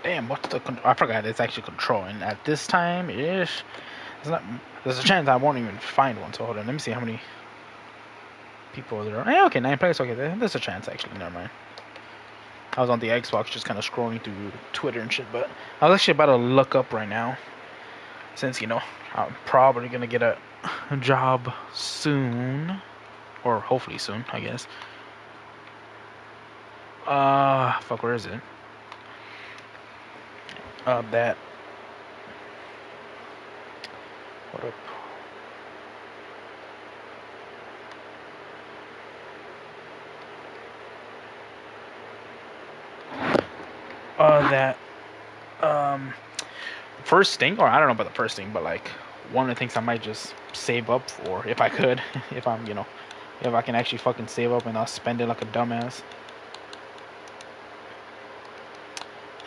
Damn, what's the I forgot it's actually control, and at this time ish, there's a chance I won't even find one. So hold on, let me see how many people there are. Okay, 9 players. Okay, there's a chance actually. Never mind. I was on the Xbox just kind of scrolling through Twitter and shit, but I was actually about to look up right now, since I'm probably gonna get a job soon, or hopefully soon, I guess. Fuck, where is it? That. What up? That. First thing, or I don't know about the first thing, but like one of the things I might just save up for if I could, if I'm If I can actually fucking save up and not spend it like a dumbass.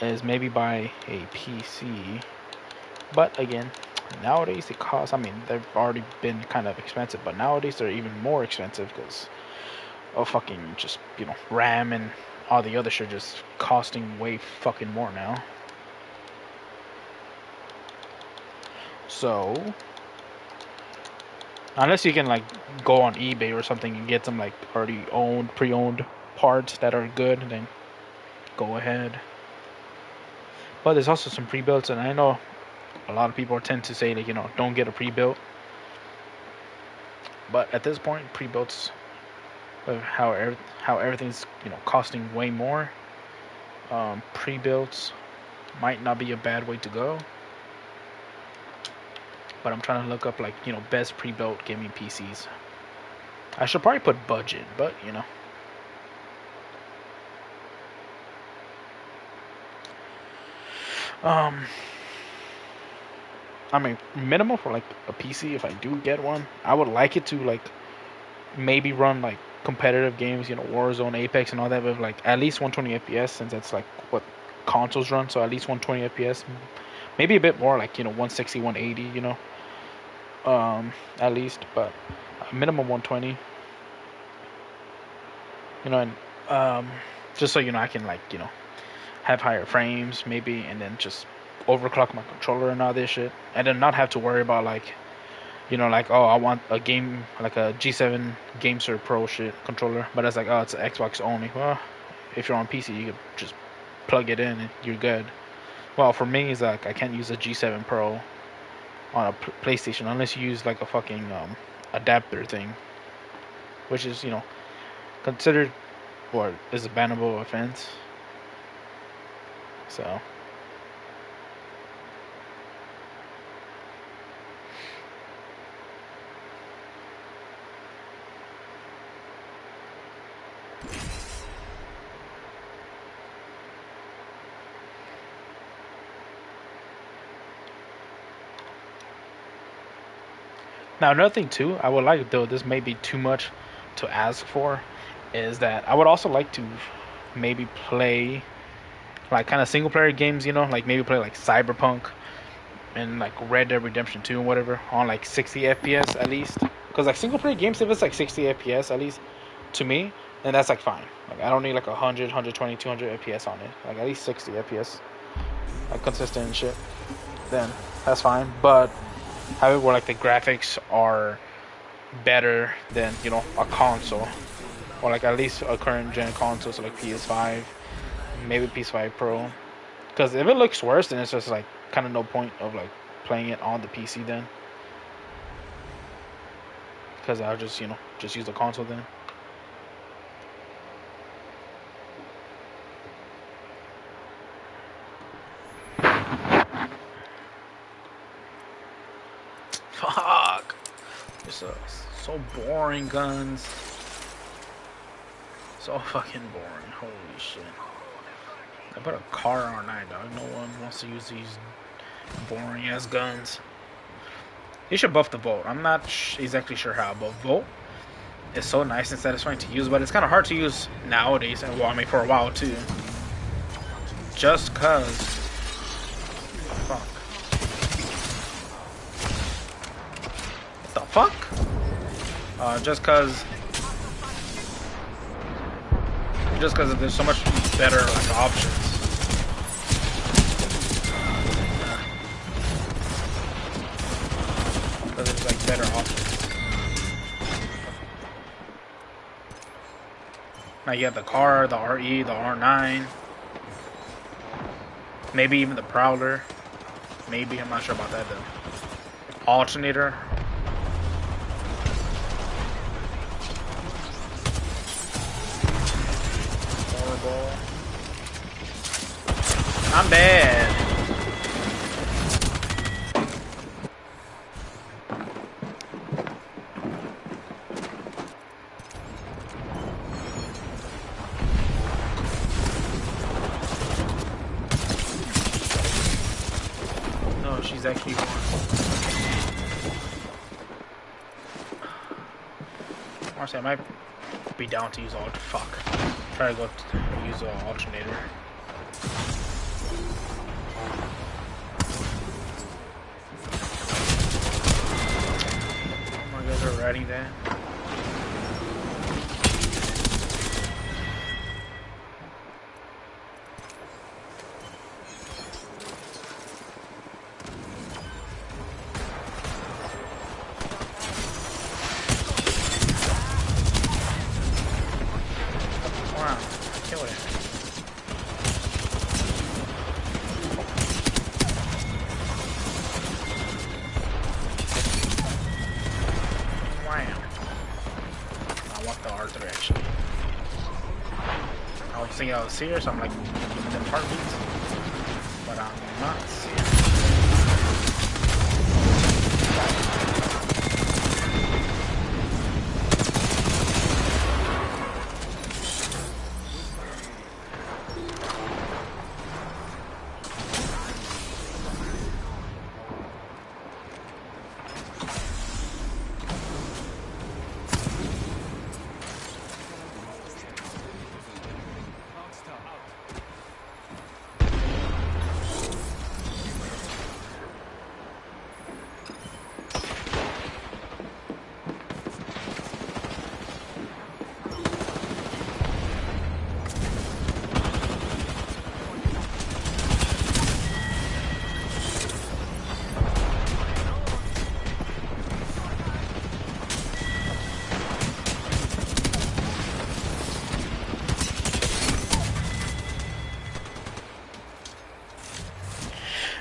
Is maybe buy a PC. But again, nowadays it costs, I mean, they've already been kind of expensive, but nowadays they're even more expensive because of fucking just, you know, RAM and all the other shit just costing way fucking more now. So, unless you can like go on eBay or something and get some like already owned, pre-owned parts that are good, then go ahead. But there's also some pre-builts, and I know a lot of people tend to say like, you know, don't get a pre-built. But at this point, pre-builts, how everything's, you know, costing way more, pre-builts might not be a bad way to go. But I'm trying to look up like, you know, best pre-built gaming PCs. I should probably put budget, but you know. I mean, minimal for like a PC. If I do get one, I would like it to like maybe run like competitive games, you know, Warzone, Apex, and all that, with like at least 120 FPS, since that's like what consoles run. So at least 120 FPS, maybe a bit more, like, you know, 160, 180, you know, at least, but minimum 120. You know, and just so you know, I can like, you know, have higher frames maybe, and then just overclock my controller and all this shit, and then not have to worry about like, you know, like, oh, I want a game like a G7 GameSir Pro shit controller, but it's like, oh, it's Xbox only. Well, if you're on PC, you could just plug it in and you're good. Well, for me, it's like I can't use a G7 Pro on a PlayStation unless you use like a fucking adapter thing, which is, you know, considered, or is a bannable offense. So. Now, another thing too, I would like, though this may be too much to ask for, is that I would also like to maybe play like kind of single player games, you know, like maybe play like Cyberpunk and like Red Dead Redemption 2 and whatever on like 60 FPS at least. Because like single player games, if it's like 60 FPS at least, to me, then that's like fine. Like I don't need like 100, 120, 200 FPS on it. Like at least 60 FPS, like consistent and shit. Then that's fine. But have it where like the graphics are better than, you know, a console, or like at least a current gen console, so like PS5, maybe PS5 Pro. Because if it looks worse, then it's just like kind of no point of like playing it on the PC then. Because I'll just, you know, just use the console then. Fuck. It's so boring, guns. So fucking boring. Holy shit. I put a car R9, dog. No one wants to use these boring ass guns. You should buff the Volt. I'm not exactly sure how, but Volt is so nice and satisfying to use, but it's kind of hard to use nowadays, and well, I mean for a while too. Just cause. Fuck. What the fuck? Just cause there's so much better like options. Because it's like better options. Now you have the car, the RE, the R9, maybe even the Prowler. Maybe, I'm not sure about that though. Alternator. Horrible. I'm bad. No, she's actually one. Honestly, I might be down to use alt. Fuck. Try to go use an alternator. Oh my guys are riding that. Wow, killed it. I want the R3 actually. I was thinking I was serious, I'm like giving them heartbeats, but I'm not serious.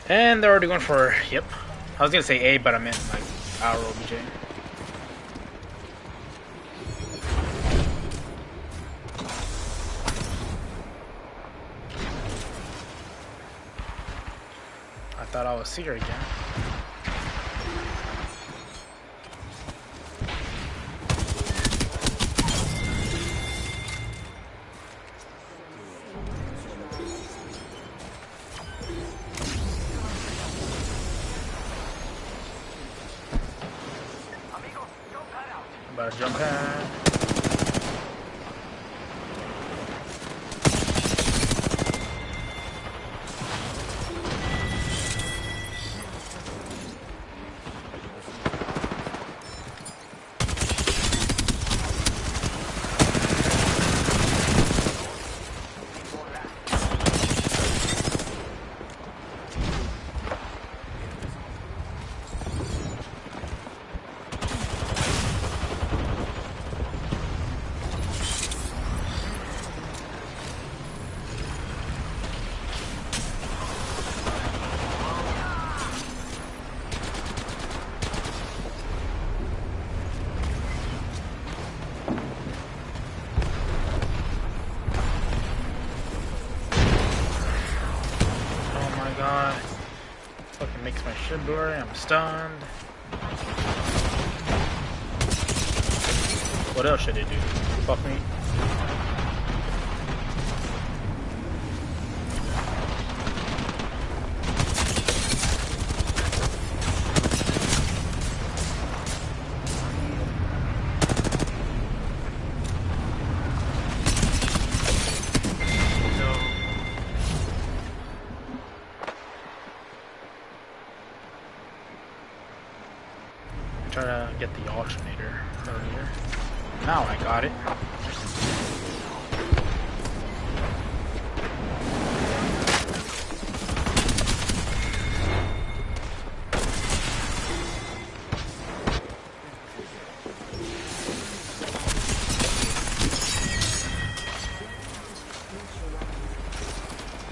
And they're already going for, yep. I was gonna say A, but I meant like our OBJ. I thought I was Seer again. About to jump pad. Fucking makes my shit blurry. I'm stunned. What else should it do? Fuck me. Try to get the alternator earlier. Now I got it.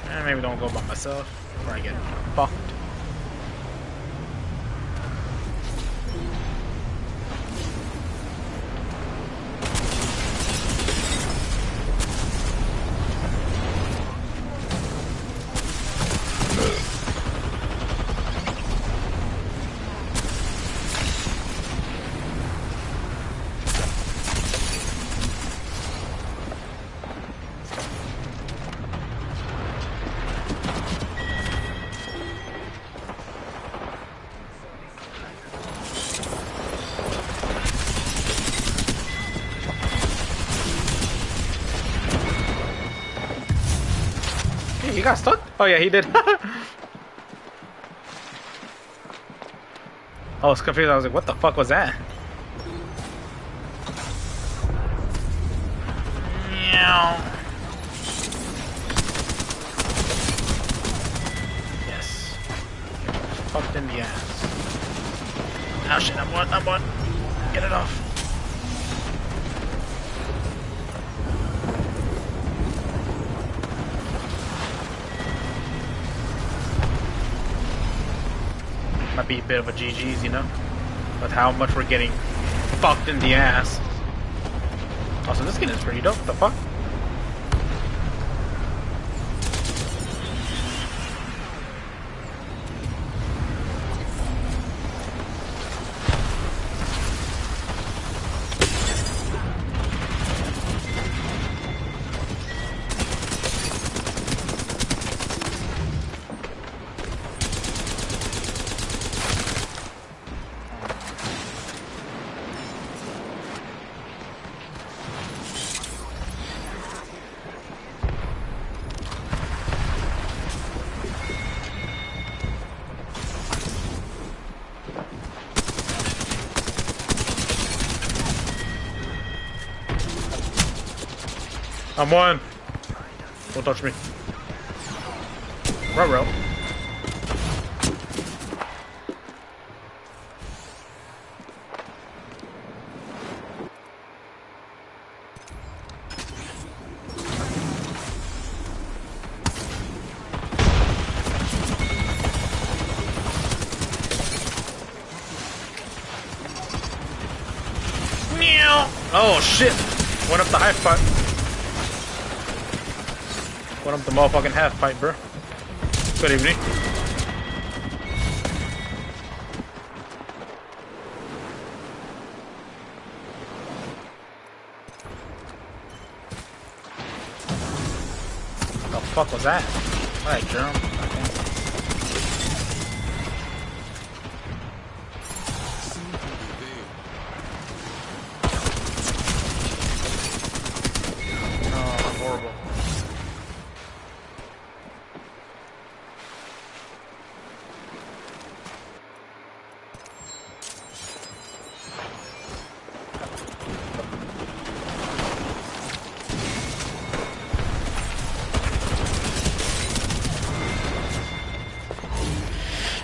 And maybe don't go by myself before I get fucked. He got stuck? Oh yeah, he did. I was confused. I was like, what the fuck was that? Meow. Yes. Fucked in the ass. Oh shit, I'm one. Get it off. Might be a bit of a GG's, you know? With how much we're getting fucked in the ass. Also, this skin is pretty dope. The fuck? I'm one. Don't touch me. Ruh-roh. Meow. Oh shit. Went up the high spot. Went up the motherfucking half pipe, bro. Good evening. What the fuck was that? Alright, germ. Oh, horrible.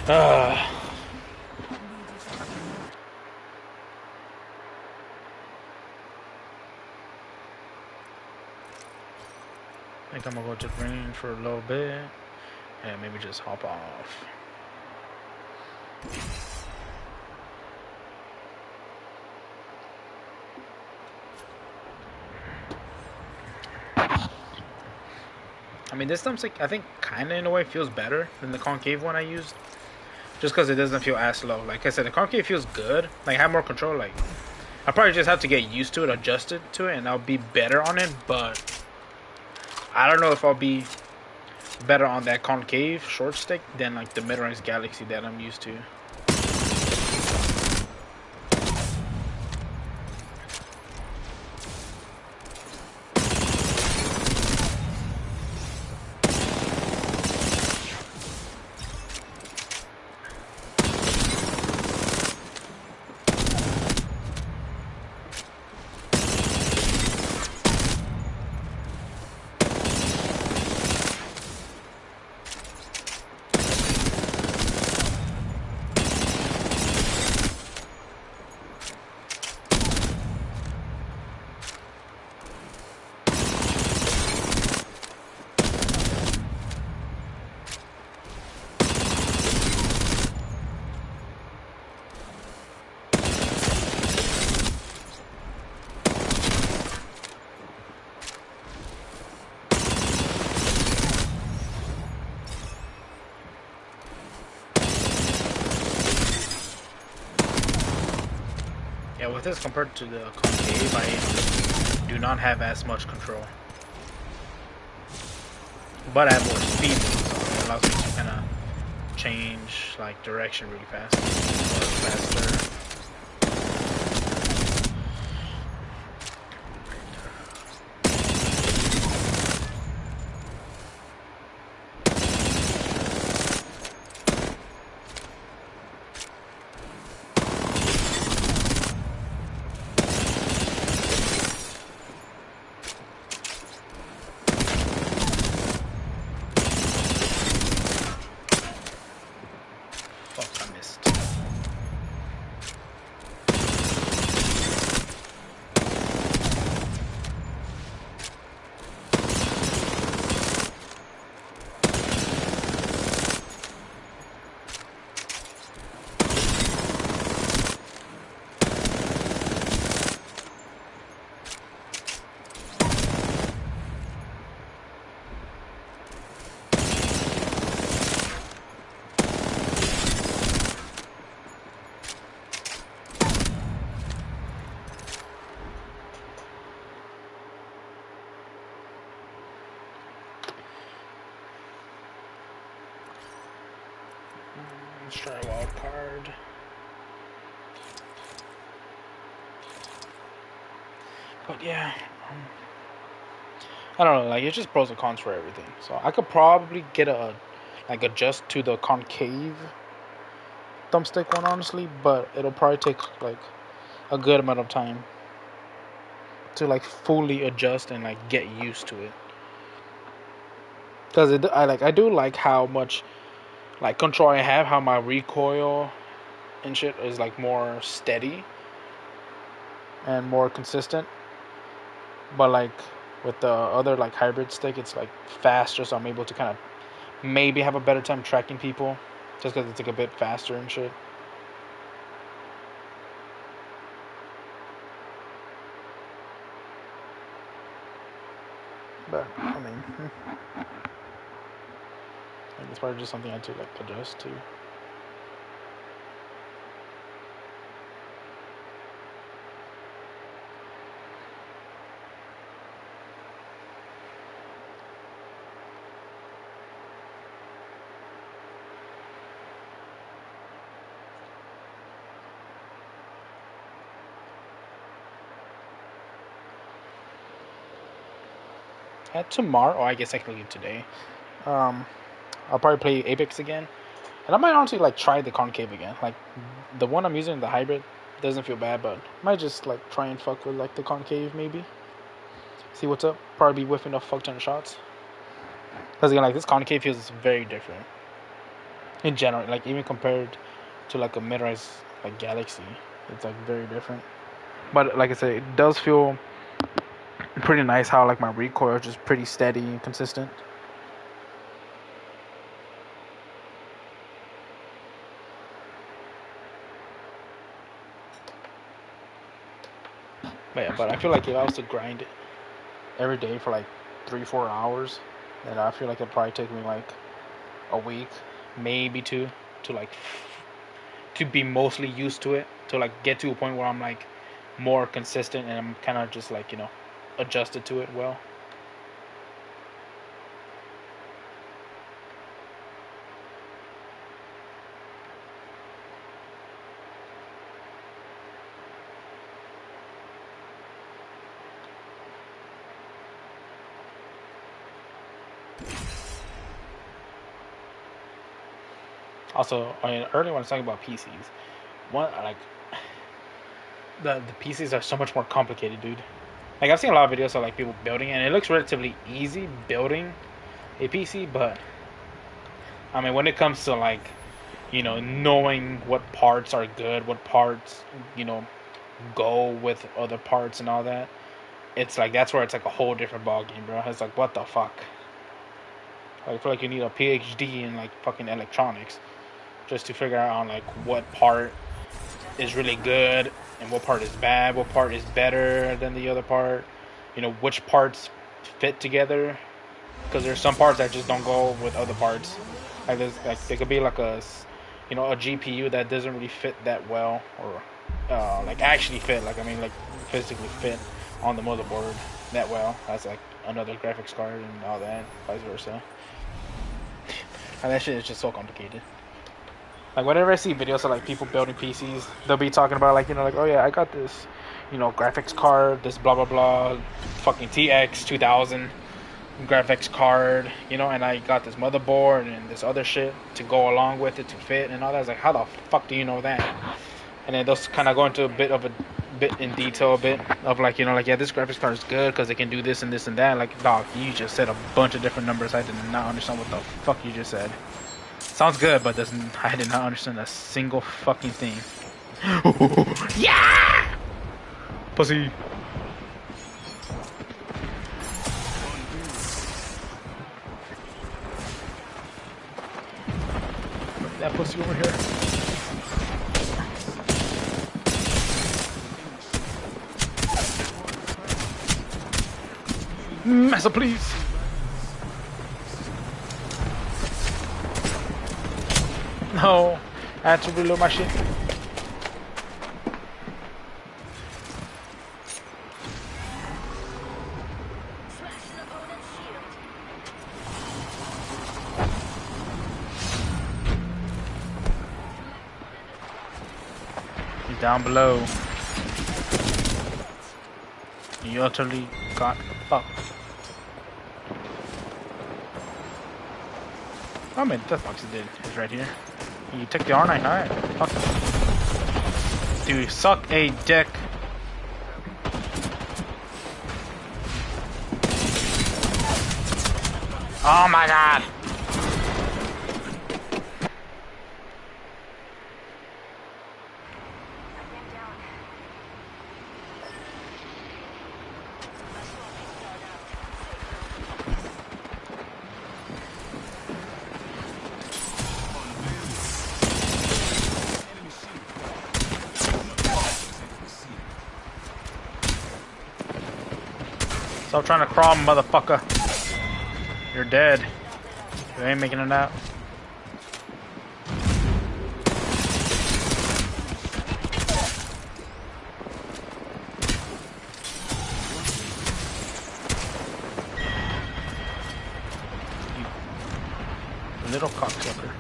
I think I'm gonna go to green for a little bit and maybe just hop off. I mean, this thumbstick, I think, kind of in a way feels better than the concave one I used. Just because it doesn't feel as slow. Like I said, the concave feels good. Like, I have more control. Like, I probably just have to get used to it, adjusted to it, and I'll be better on it. But I don't know if I'll be better on that concave short stick than, like, the mid-range Galaxy that I'm used to. Yeah, with this compared to the concave, I do not have as much control. But I have more speed, so it allows me to kind of change like direction really fast. Or faster. Let's try a wild card. But yeah, I don't know. Like it's just pros and cons for everything. So I could probably get adjust to the concave thumbstick one, honestly, but it'll probably take like a good amount of time to like fully adjust and like get used to it. Because I do like how much like control I have, how my recoil and shit is like more steady and more consistent. But like with the other like hybrid stick, it's like faster, so I'm able to kind of maybe have a better time tracking people, just because it's like a bit faster and shit. But I mean, like it's probably just something I had to like adjust to. Tomorrow, I guess I can leave today. I'll probably play Apex again, and I might honestly like try the concave again. Like the one I'm using, the hybrid, doesn't feel bad, but I might just like try and fuck with like the concave maybe. See what's up. Probably be whiffing a fuck ton of shots. Because again, like this concave feels very different in general. Like even compared to like a mid-rise like Galaxy, it's like very different. But like I said, it does feel pretty nice how like my recoil is just pretty steady and consistent. But yeah, but I feel like if I was to grind it every day for like 3-4 hours, then I feel like it'd probably take me like a week, maybe two, to like to be mostly used to it, to like get to a point where I'm like more consistent and I'm kind of just like adjusted to it well. Also, I mean, earlier when I was talking about PCs, one like the PCs are so much more complicated, dude. Like I've seen a lot of videos of like people building it, and it looks relatively easy building a PC, but I mean when it comes to like knowing what parts are good, what parts go with other parts and all that, it's like that's where it's like a whole different ball game, bro. It's like what the fuck. Like, I feel like you need a PhD in like fucking electronics just to figure out on like what part is really good and what part is bad, what part is better than the other part, which parts fit together, because there's some parts that just don't go with other parts. Like there could be like a GPU that doesn't really fit that well, or like actually fit, like I mean like physically fit on the motherboard that well. That's like another graphics card and all that, vice versa. And that shit is just so complicated. Like whenever I see videos of like people building PCs, they'll be talking about like like, oh yeah, I got this graphics card, this blah blah blah, fucking TX 2000 graphics card, and I got this motherboard and this other shit to go along with it to fit and all that. I was like, how the fuck do you know that? And then they'll kind of go into a bit in detail, a bit of like like, yeah, this graphics card is good because it can do this and this and that. Like, dog, you just said a bunch of different numbers. I did not understand what the fuck you just said. Sounds good, but I did not understand a single fucking thing. Yeah! Pussy. That pussy over here. Massa, please. No, I had to reload my shit. down below. You utterly got fucked. Oh man, death box is right here. You took the R9, alright. Fuck. Dude, suck a dick. Oh my god! Stop trying to crawl, motherfucker. You're dead. You ain't making it out. You little cocksucker.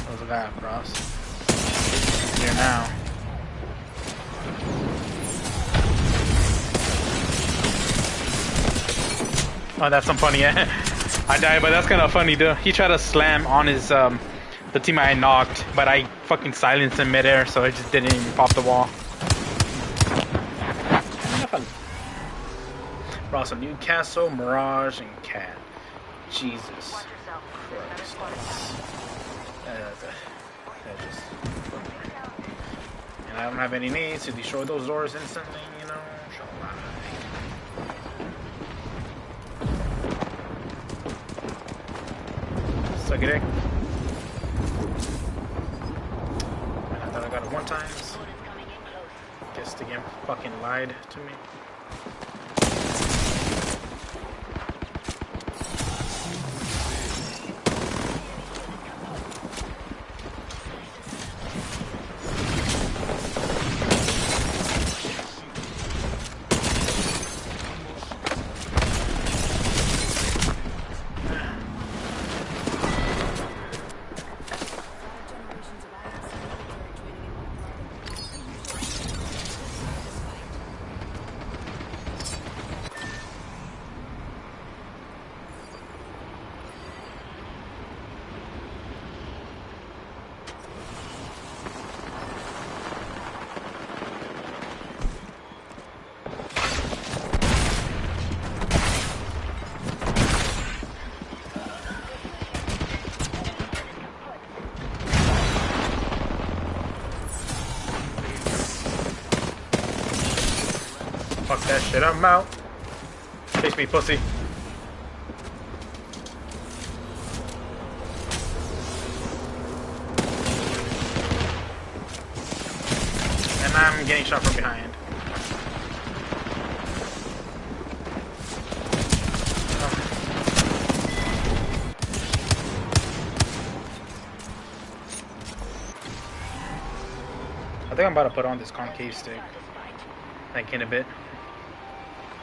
There's a guy across. Here now. Oh, that's some funny. I died, but that's kind of funny, dude. He tried to slam on his the team I knocked, but I fucking silenced him midair, so I just didn't even pop the wall. Ross of Newcastle, Mirage, and Cat. Jesus Christ. And I don't have any needs to destroy those doors instantly, you know. Suck it, I thought I got it one time. Guess the game fucking lied to me. Fuck that shit, I'm out. Chase me, pussy. And I'm getting shot from behind. I think I'm about to put on this concave stick. Like in a bit.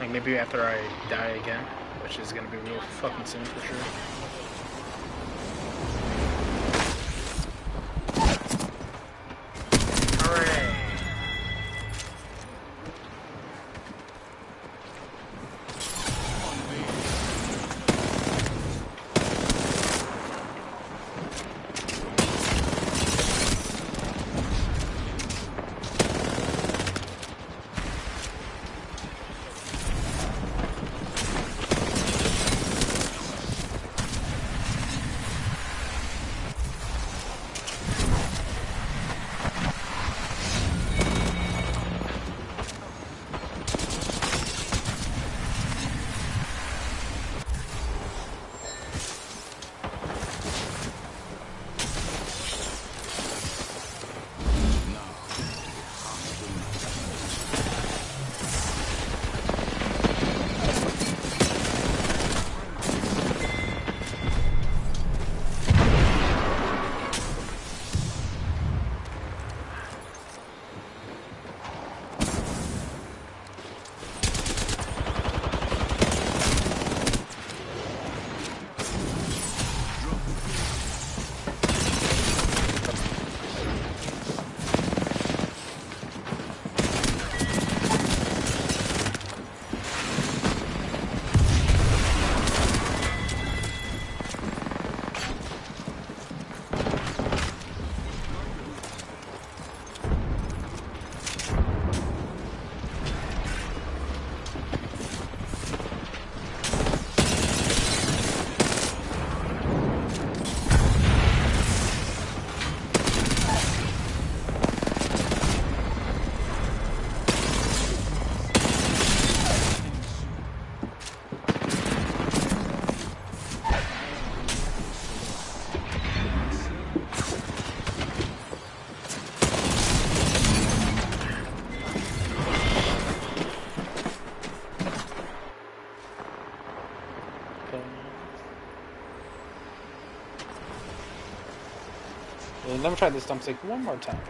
Like maybe after I die again, which is gonna be real fucking soon for sure. Hooray! let me try this thumbstick one more time.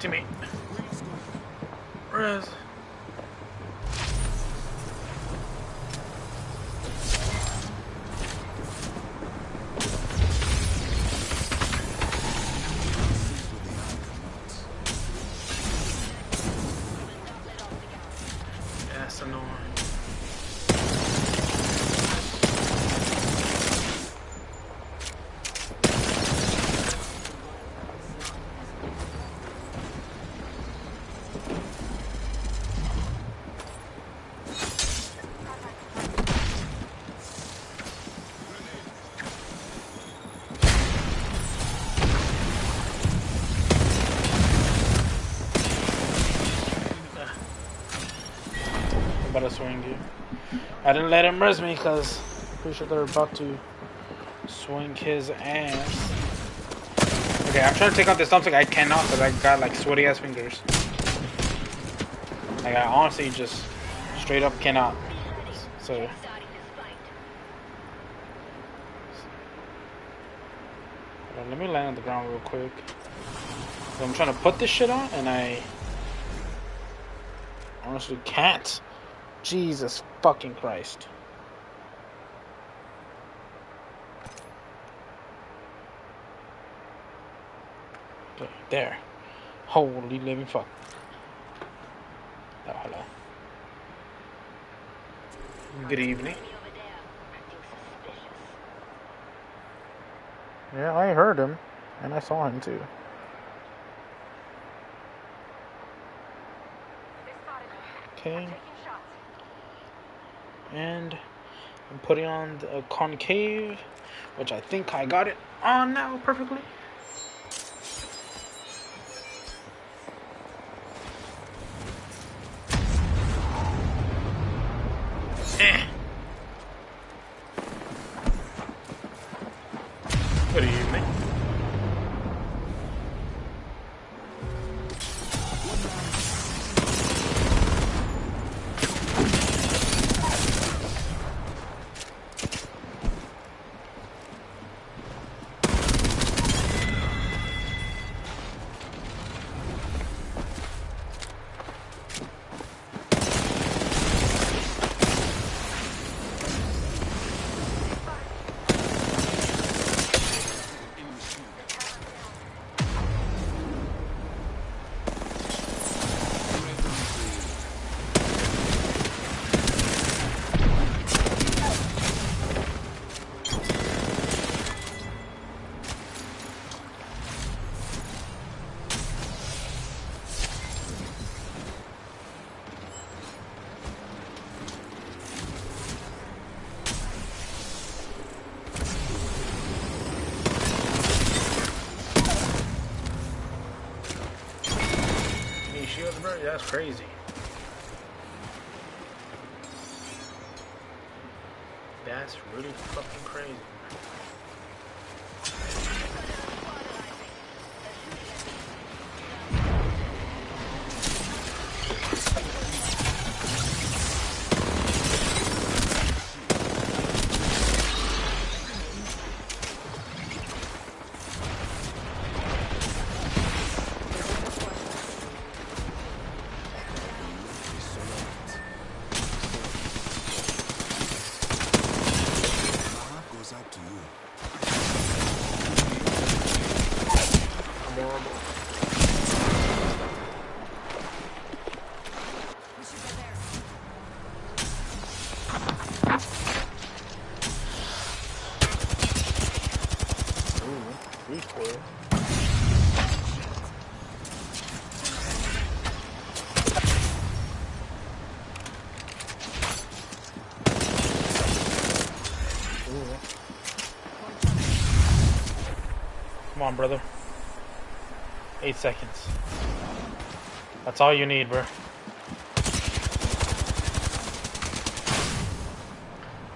Teammate. Res. That's annoying. About to swing you. I didn't let him res me because pretty sure they're about to swing his ass. Okay, I'm trying to take out this thumbstick. I cannot because I got like sweaty ass fingers. Like I honestly just straight up cannot. So let me land on the ground real quick. So I'm trying to put this shit on and I honestly can't. Jesus fucking Christ. Okay, there. Holy living fuck. Oh, hello. Good evening. Yeah, I heard him. And I saw him too. Okay. And I'm putting on the concave, which I think I got it on now perfectly. Good evening. That's crazy. That's really fucking crazy. Come on, brother. 8 seconds. That's all you need, bro.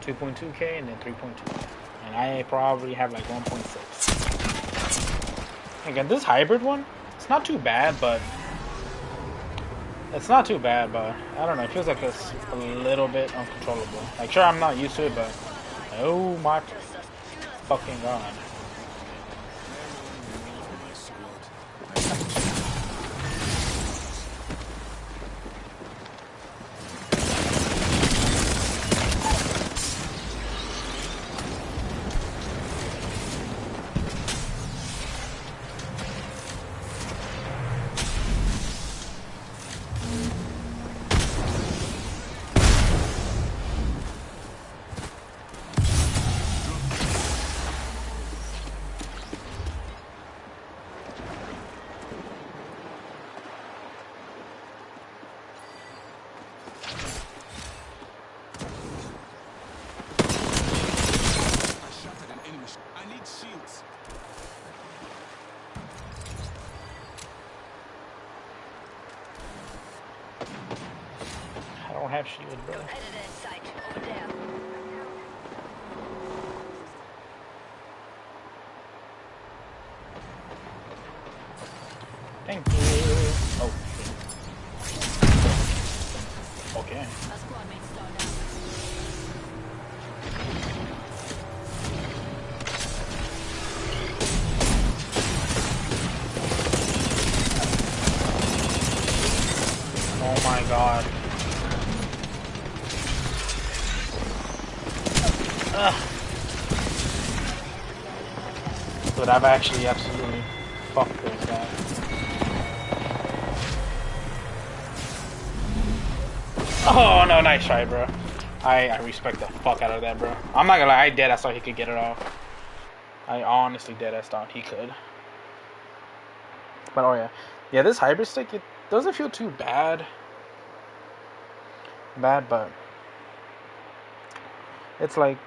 2.2K and then 3.2. And I probably have like 1.6. Again, this hybrid one, it's not too bad, but I don't know, it feels like it's a little bit uncontrollable. Like, sure, I'm not used to it, but oh my fucking god. I don't have shield, bro. Thank you. Oh, okay. Oh my god. Ugh. But I've actually absolutely fucked this guy. Oh no, nice try, bro. I respect the fuck out of that, bro. I'm not gonna lie, I deadass thought he could get it off. I honestly deadass thought he could. But oh yeah. Yeah, this hybrid stick, it doesn't feel too bad. But it's like,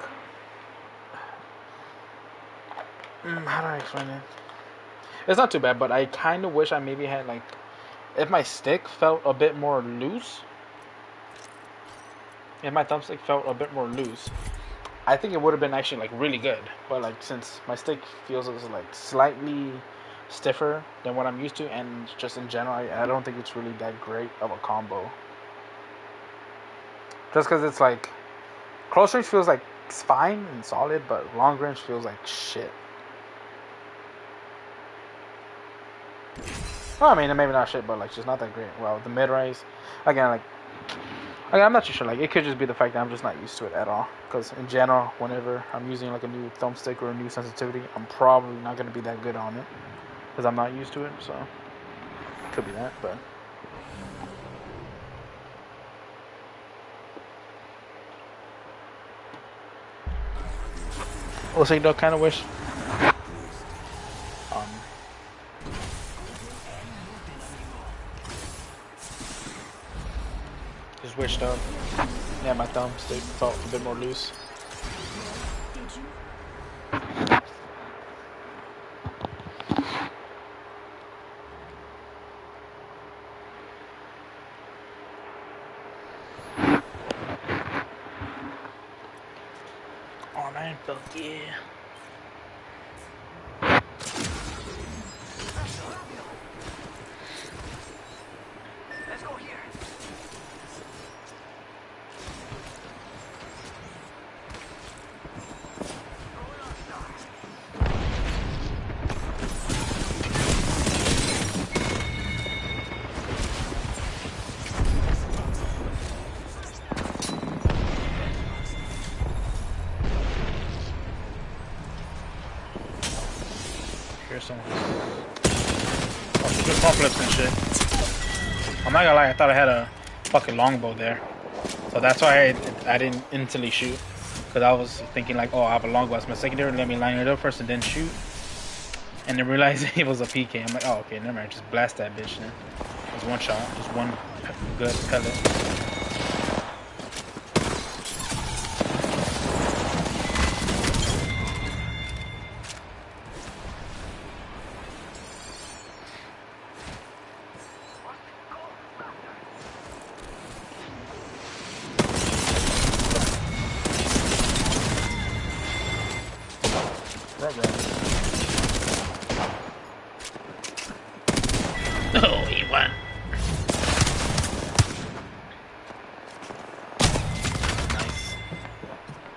how do I explain it? It's not too bad, but I kind of wish I maybe had like, if my stick felt a bit more loose. If my thumbstick felt a bit more loose, I think it would have been actually like really good. But like, since my stick feels like slightly stiffer than what I'm used to, and just in general, I don't think it's really that great of a combo. Just because it's like, close range feels like it's fine and solid, but long range feels like shit. Well, I mean, maybe not shit, but like just not that great. Well, the mid rise, again, like I'm not too sure. Like, it could just be the fact that I'm just not used to it at all. Because in general, whenever I'm using like a new thumbstick or a new sensitivity, I'm probably not gonna be that good on it because I'm not used to it. So could be that, but. Also, you know, kind of wish. Just wished yeah, my thumbstick felt a bit more loose. Oh man, fuck yeah. Let's go here. Here's some. Oh, good front flips and shit. I'm not gonna lie, I thought I had a fucking longbow there. So that's why I didn't instantly shoot. Because I was thinking like, oh, I have a longbow as my secondary, let me line it up first and then shoot. And then realize it was a PK. I'm like, oh, okay, never mind, just blast that bitch then. Just one shot, just one good pellet.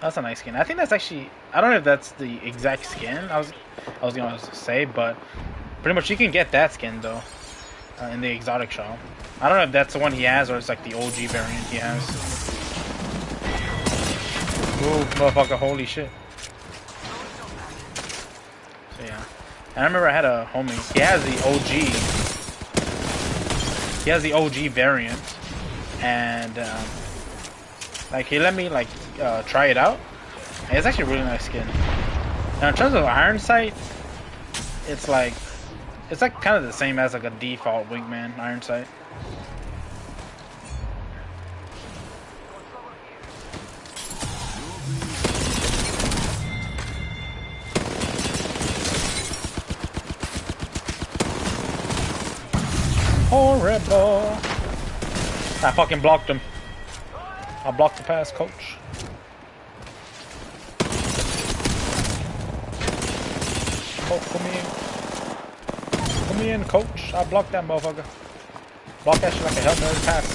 That's a nice skin. I think that's actually. I don't know if that's the exact skin I was gonna say, but pretty much you can get that skin though in the exotic shop. I don't know if that's the one he has or it's like the OG variant he has. Ooh, motherfucker! Holy shit! So yeah, and I remember I had a homie. He has the OG. He has the OG variant, and like he let me like try it out. And it's actually a really nice skin. Now in terms of Iron Sight, it's like kind of the same as like a default Wingman Iron Sight. Horrible. I fucking blocked him. I blocked the pass, coach. Oh, come in, coach. I blocked that motherfucker. Block that shit like a Hail Mary pass.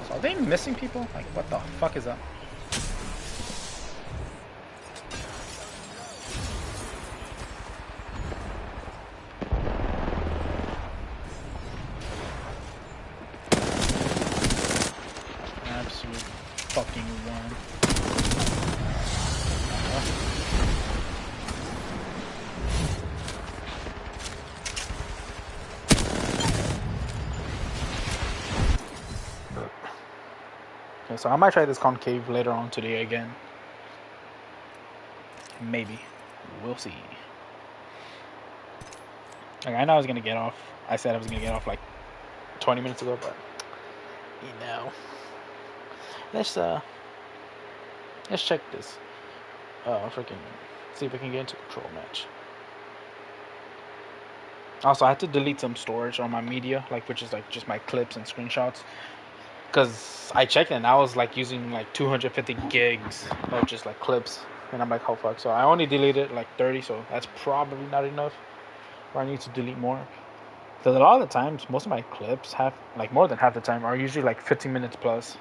So are they missing people? Like, what the fuck is that? Absolute fucking one. Okay, so I might try this concave later on today again. Maybe. We'll see. Like, I know I was gonna get off. I said I was gonna get off like 20 minutes ago, but you know. Let's check this. Freaking see if we can get into control match. Also, I had to delete some storage on my media, like which is like just my clips and screenshots. Cause I checked it and I was like using like 250 gigs of just like clips, and I'm like, oh fuck. So I only deleted like 30, so that's probably not enough. Or I need to delete more. Because a lot of the times, most of my clips have like more than half the time are usually like 15 minutes plus.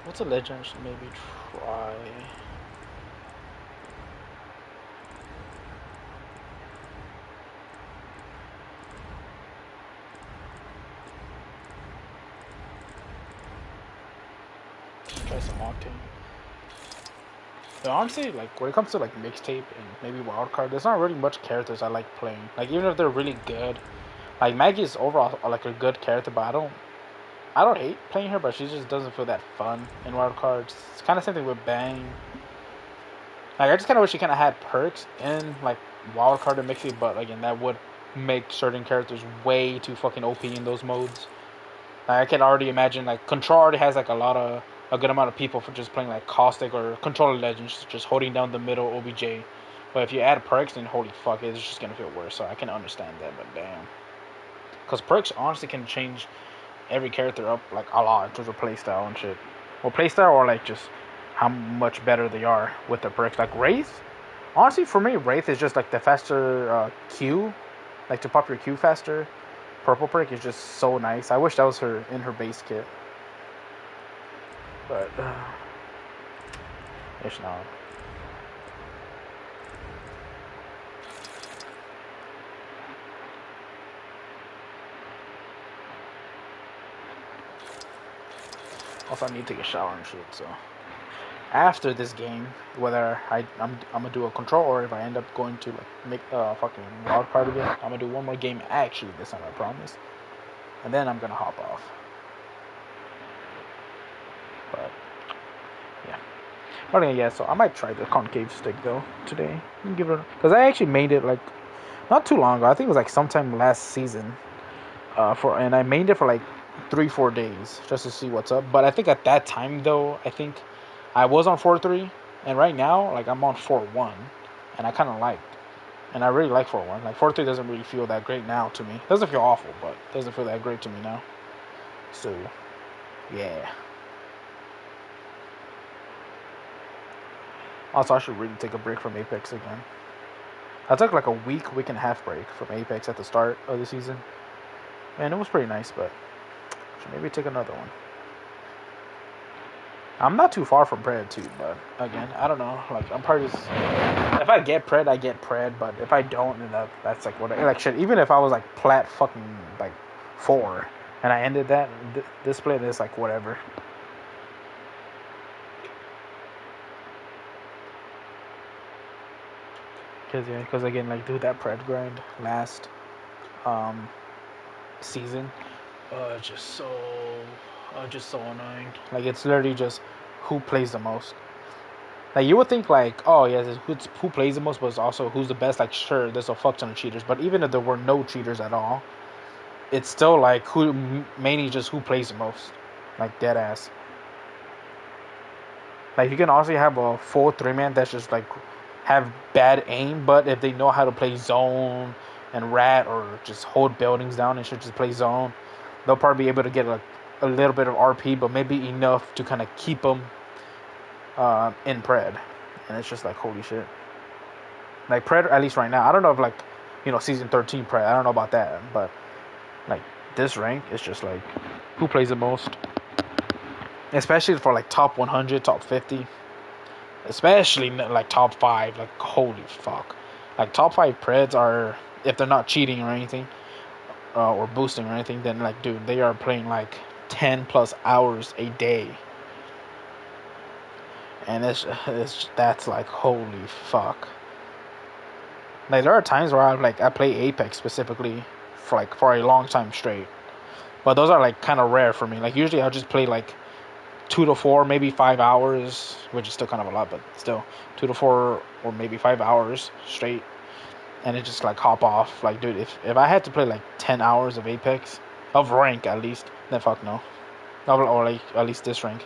What's a legend I should maybe try? Try some Octane. But honestly, like when it comes to like mixtape and maybe wildcard, there's not really much characters I like playing. Like even if they're really good, like Maggie is overall like a good character, but I don't hate playing her, but she just doesn't feel that fun in wild cards. It's kind of same thing with Bang. Like I just kind of wish she kind of had perks in like wild card and mixtape, but again that would make certain characters way too fucking OP in those modes. Like, I can already imagine like Control already has like a good amount of people for just playing like Caustic or Controller Legends, just holding down the middle OBJ. But if you add perks, then holy fuck, it's just gonna feel worse. So I can understand that, but damn, because perks honestly can change every character up like a lot in terms of playstyle and shit. Or playstyle or like just how much better they are with the perks. Like Wraith, honestly for me Wraith is just like the faster Q, like to pop your Q faster. purple prick is just so nice. I wish that was her in her base kit, but it's not. Also, I need to take a shower and shit. So after this game, whether I'm gonna do a control or if I end up going to like make a fucking wild card again, I'm gonna do one more game actually this time, I promise. And then I'm gonna hop off. But yeah. But yeah, so I might try the concave stick though today. Give it, because I actually made it like not too long ago. I think it was like sometime last season. And I made it for like 3-4 days just to see what's up. But I think at that time though, I think I was on 4.3, and right now like I'm on 4.1, and I kind of like, and I really like 4.1. Like 4.3 doesn't really feel that great now to me. It doesn't feel awful, but it doesn't feel that great to me now. So yeah. Also, I should really take a break from Apex again. I took like a week and a half break from Apex at the start of the season. And it was pretty nice, but should maybe take another one. I'm not too far from Pred too, but again, I don't know. Like I'm probably just, if I get Pred, I get Pred, but if I don't, then that's like what like shit. Even if I was like plat fucking like 4 and I ended that this split, is like whatever. Because again, like dude, that Pred grind last season, just so annoying. Like it's literally just who plays the most. Like you would think like, oh yeah, who plays the most, but it's also who's the best. Like sure, there's a fuck ton of cheaters, but even if there were no cheaters at all, it's still like who mainly just who plays the most. Like dead ass. Like you can also have a full 3-man that's just like have bad aim, but if they know how to play zone and rat or just hold buildings down and should just play zone, they'll probably be able to get like a little bit of RP, but maybe enough to kind of keep them in Pred. And it's just like holy shit. Like Pred, at least right now, I don't know if like season 13 Pred, I don't know about that, but like this rank is just like who plays the most, especially for like top 100, top 50. Especially like top 5, like holy fuck. Like top 5 Preds are, if they're not cheating or anything, or boosting or anything, then like dude, they are playing like 10 plus hours a day. And that's like holy fuck. Like there are times where I play Apex specifically for a long time straight. But those are like kind of rare for me. Like usually I'll just play like 2 to 4, maybe 5 hours, which is still kind of a lot, but still 2 to 4 or maybe 5 hours straight, and it just like hop off. Like, dude, if I had to play like 10 hours of Apex, of rank at least, then fuck no, or like at least this rank.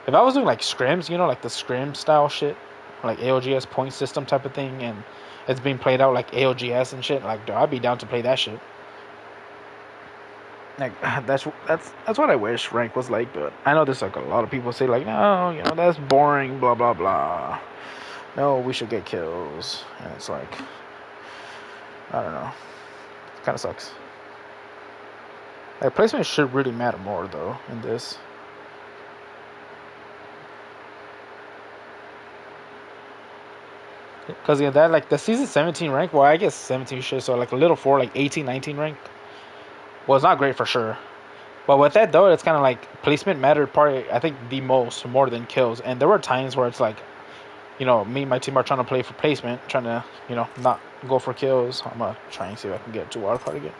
If I was doing like scrims, like the scrim style shit, like AOGS point system type of thing, and it's being played out like AOGS and shit, like dude, I'd be down to play that shit. Like that's what I wish rank was like, but I know there's like a lot of people say like, no, that's boring, blah blah blah. No, we should get kills, and it's like, I don't know, it kind of sucks. Like placement should really matter more though in this. Because yeah, that like the season 17 rank, well I guess 17 shit, so like a little 4, like 18, 19 rank. Well, it's not great for sure. But with that, though, it's kind of like placement mattered probably, I think, the most, more than kills. And there were times where it's like, me and my team are trying to play for placement, trying to, not go for kills. I'm going to try and see if I can get to wildcard again.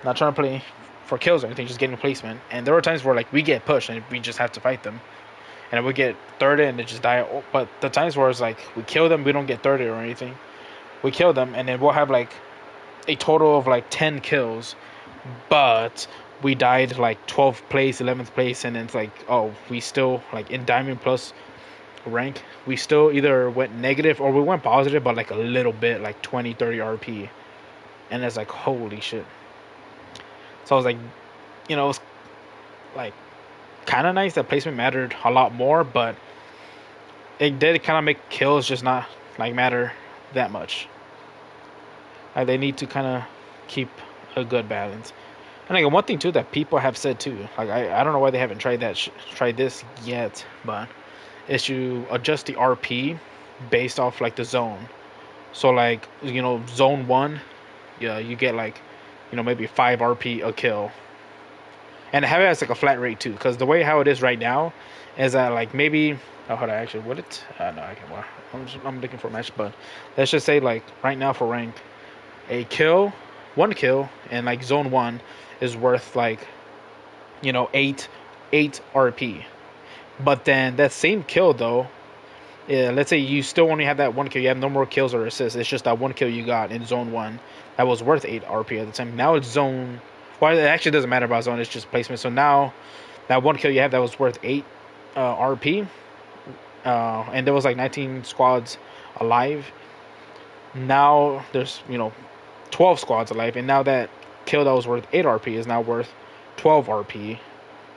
Not trying to play for kills or anything, just getting placement. And there were times where, like, we get pushed and we just have to fight them. And we get 30 and they just die. But the times where it's like, we kill them, we don't get 30 or anything. We kill them, and then we'll have, like, a total of, like, 10 kills. But we died like 12th place, 11th place, and it's like, oh, we still, like in Diamond Plus rank, we still either went negative or we went positive, but like a little bit, like 20, 30 RP. And it's like, holy shit. So I was like, it was like kind of nice that placement mattered a lot more, but it did kind of make kills just not like matter that much. Like they need to kind of keep a good balance. And like one thing too that people have said too, like I don't know why they haven't tried tried this yet, but is you adjust the RP based off like the zone. So like zone one, yeah, you get like maybe 5 RP a kill, and have it as like a flat rate too. Because the way how it is right now is that like maybe hold on, actually would it? No, I can. Well, I'm looking for a match, but let's just say like right now for rank, a kill, 1 kill in like zone one is worth like 8 RP. But then that same kill though, yeah, let's say you still only have that 1 kill, you have no more kills or assists. It's just that 1 kill you got in zone one that was worth 8 RP at the time. Now it's zone. Well, it actually doesn't matter about zone. It's just placement. So now that 1 kill you have that was worth 8 RP, and there was like 19 squads alive. Now there's 12 squads alive, and now that kill that was worth 8 RP is now worth 12 RP.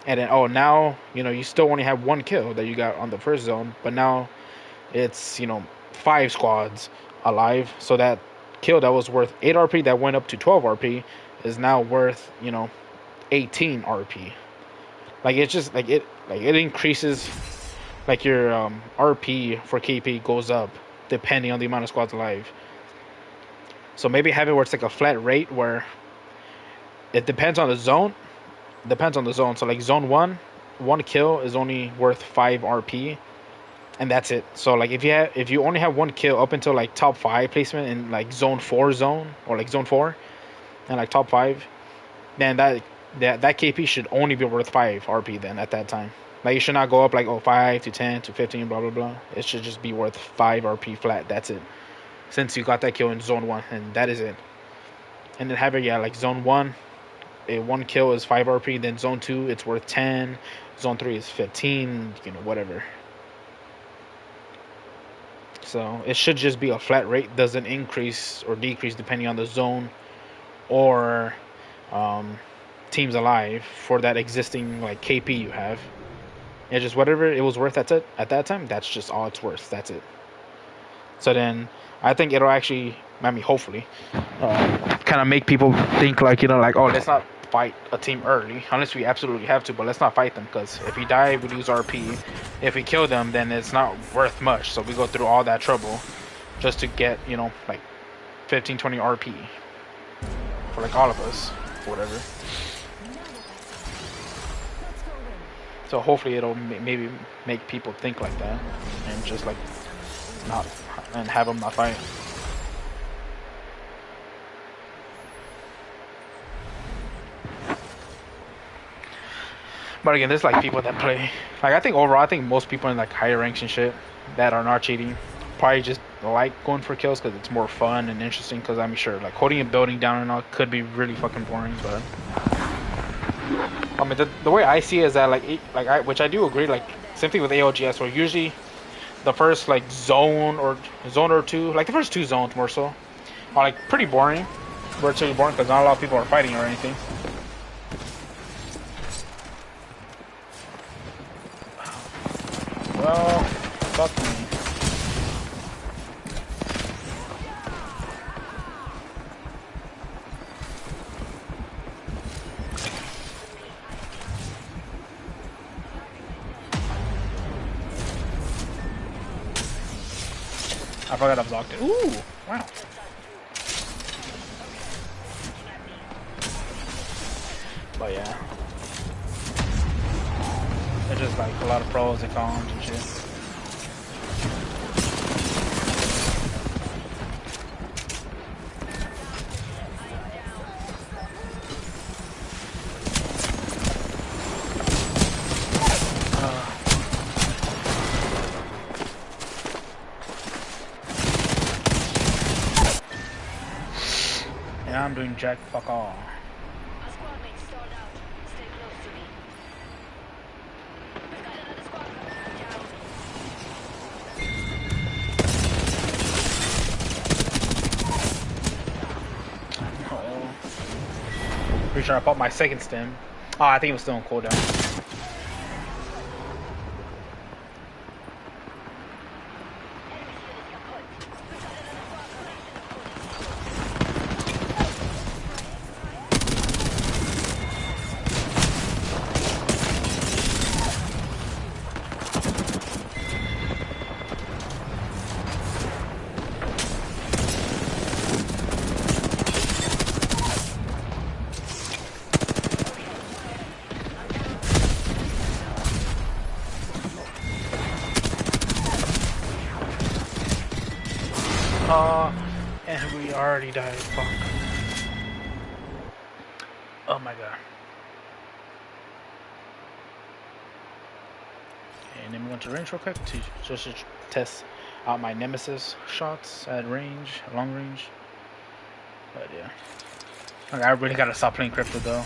And then now you still only have 1 kill that you got on the first zone, but now it's 5 squads alive. So that kill that was worth 8 RP that went up to 12 RP is now worth 18 RP. Like it's just like it increases, like your RP for KP goes up depending on the amount of squads alive. So maybe have it where it's like a flat rate where it depends on the zone. So like zone 1 kill is only worth 5 RP, and that's it. So like if you only have 1 kill up until like top 5 placement in like zone 4 or like zone 4 and like top 5, then that KP should only be worth 5 RP then at that time. Like it should not go up like 5 to 10 to 15 blah blah blah. It should just be worth 5 RP flat. That's it. Since you got that kill in zone 1, and that is it. And then have it like zone 1, a 1 kill is 5 RP. Then zone 2 it's worth 10. Zone 3 is 15. Whatever. So it should just be a flat rate. Doesn't increase or decrease depending on the zone or teams alive for that existing like KP you have. It's just whatever it was worth at that time. That's just all it's worth. That's it. So then I think it'll actually, hopefully, kind of make people think like let's not fight a team early unless we absolutely have to, but let's not fight them, because if we die we lose RP. If we kill them then it's not worth much, so we go through all that trouble just to get like 15-20 RP for like all of us, whatever. So hopefully it'll maybe make people think like that and just like not, and have them not fight. But again, there's like people that play, like I think most people in like higher ranks and shit that are not cheating probably just like going for kills because it's more fun and interesting. Because I'm sure like holding a building down and all could be really fucking boring, but the way I see it is that which I do agree, like same thing with ALGS, where usually the first like zone or two, like the first 2 zones more so, are like pretty boring, virtually boring, because not a lot of people are fighting or anything. Well, fuck me. I forgot I blocked it. Ooh, wow. But yeah. There's just like a lot of pros and cons and shit. Yeah, I'm doing jack fuck all. Pretty sure I popped my second stem. Oh, I think it was still on cooldown. we already died. Fuck. Oh my god. And then we went to range real quick to just to test out my nemesis shots at range, long range. But yeah. Like, I really gotta stop playing crypto though.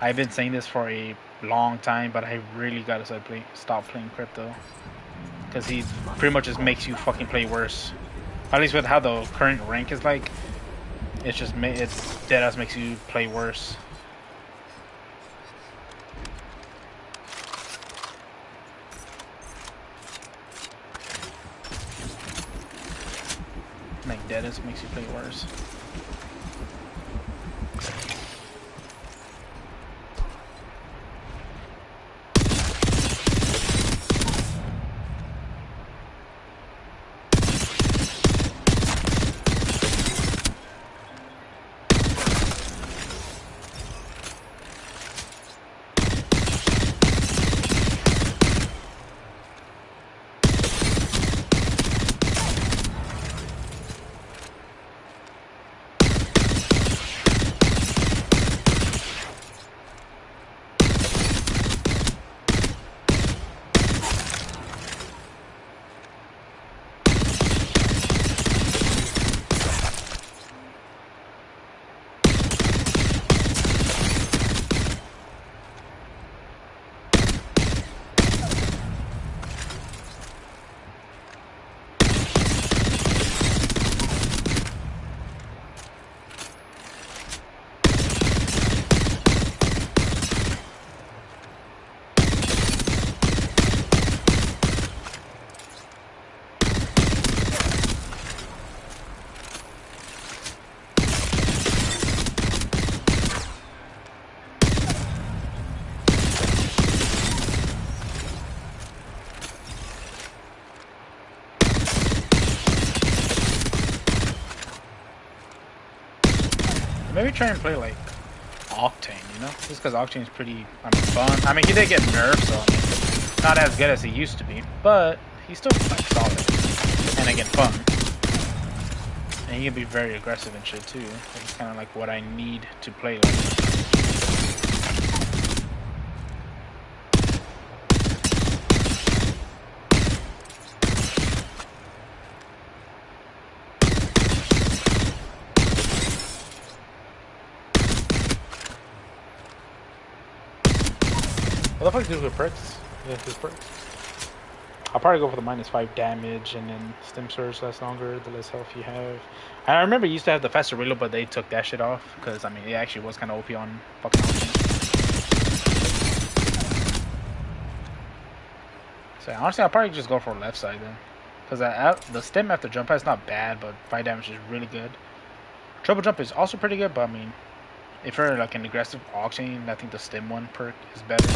I've been saying this for a long time, but I really gotta stop playing crypto. Because he pretty much just makes you fucking play worse. At least with how the current rank is like, it's just it's deadass makes you play worse. Like deadass makes you play worse. Maybe try and play like Octane, you know? Just because Octane is pretty, fun. I mean, he did get nerfed, so I mean, not as good as he used to be, but he's still like solid and again fun. And he can be very aggressive and shit too. It's kind of like what I need to play like. What the fuck do with perks? Yeah, his perks. I'll probably go for the -5 damage, and then stim surge lasts longer, the less health you have. I remember you used to have the faster reload, but they took that shit off, because, I mean, it actually was kind of OP on fucking Octane. So, honestly, I'll probably just go for left side, then. Because the stim after jump pad is not bad, but 5 damage is really good. Triple jump is also pretty good, but, I mean, if you're, like, an aggressive Octane, I think the stim one perk is better.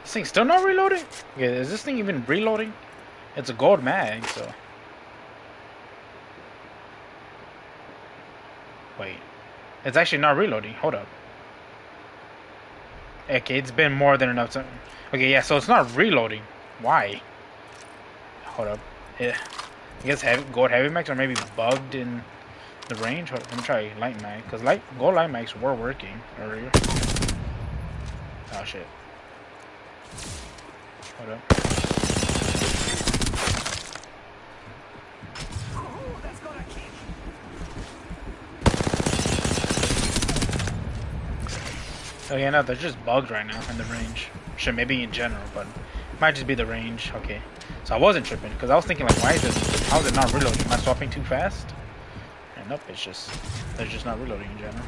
This thing's still not reloading? Okay, is this thing even reloading? It's a gold mag, so. Wait. It's actually not reloading. Hold up. Okay, it's been more than enough time. Okay, yeah, so it's not reloading. Why? Hold up. Yeah. I guess gold heavy mags are maybe bugged in The range? Hold on, let me try light mag, because gold light mags were working earlier. Oh shit. Hold up. Ooh, that's gonna kick. Oh yeah, no, they're just bugged right now in the range. Shit, maybe in general, but it might just be the range. Okay. So I wasn't tripping, because I was thinking like, how is it not reloading? Am I swapping too fast? And nope, they're just not reloading in general.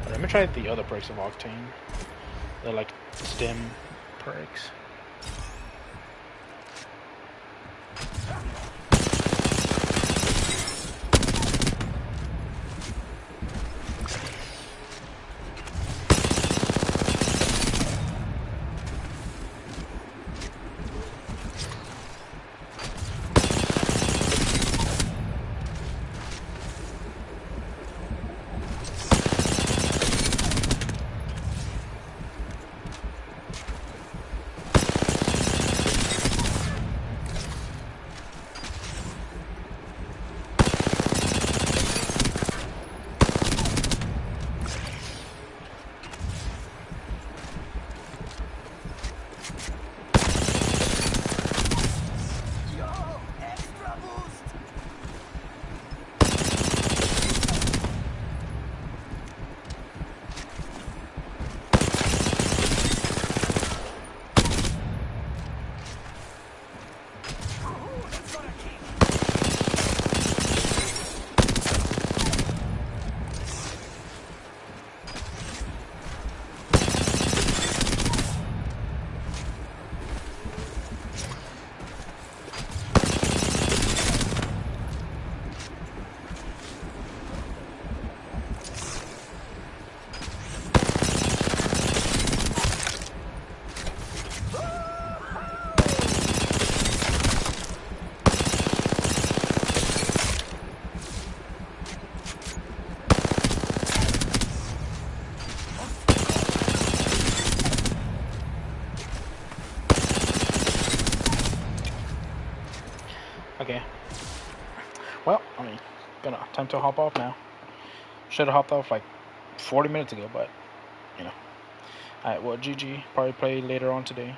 Let me try the other perks of Octane. They're like stim perks. Okay. Well, I mean, time to hop off now. Should have hopped off like 40 minutes ago, but you know. Alright, well, GG. Probably play later on today.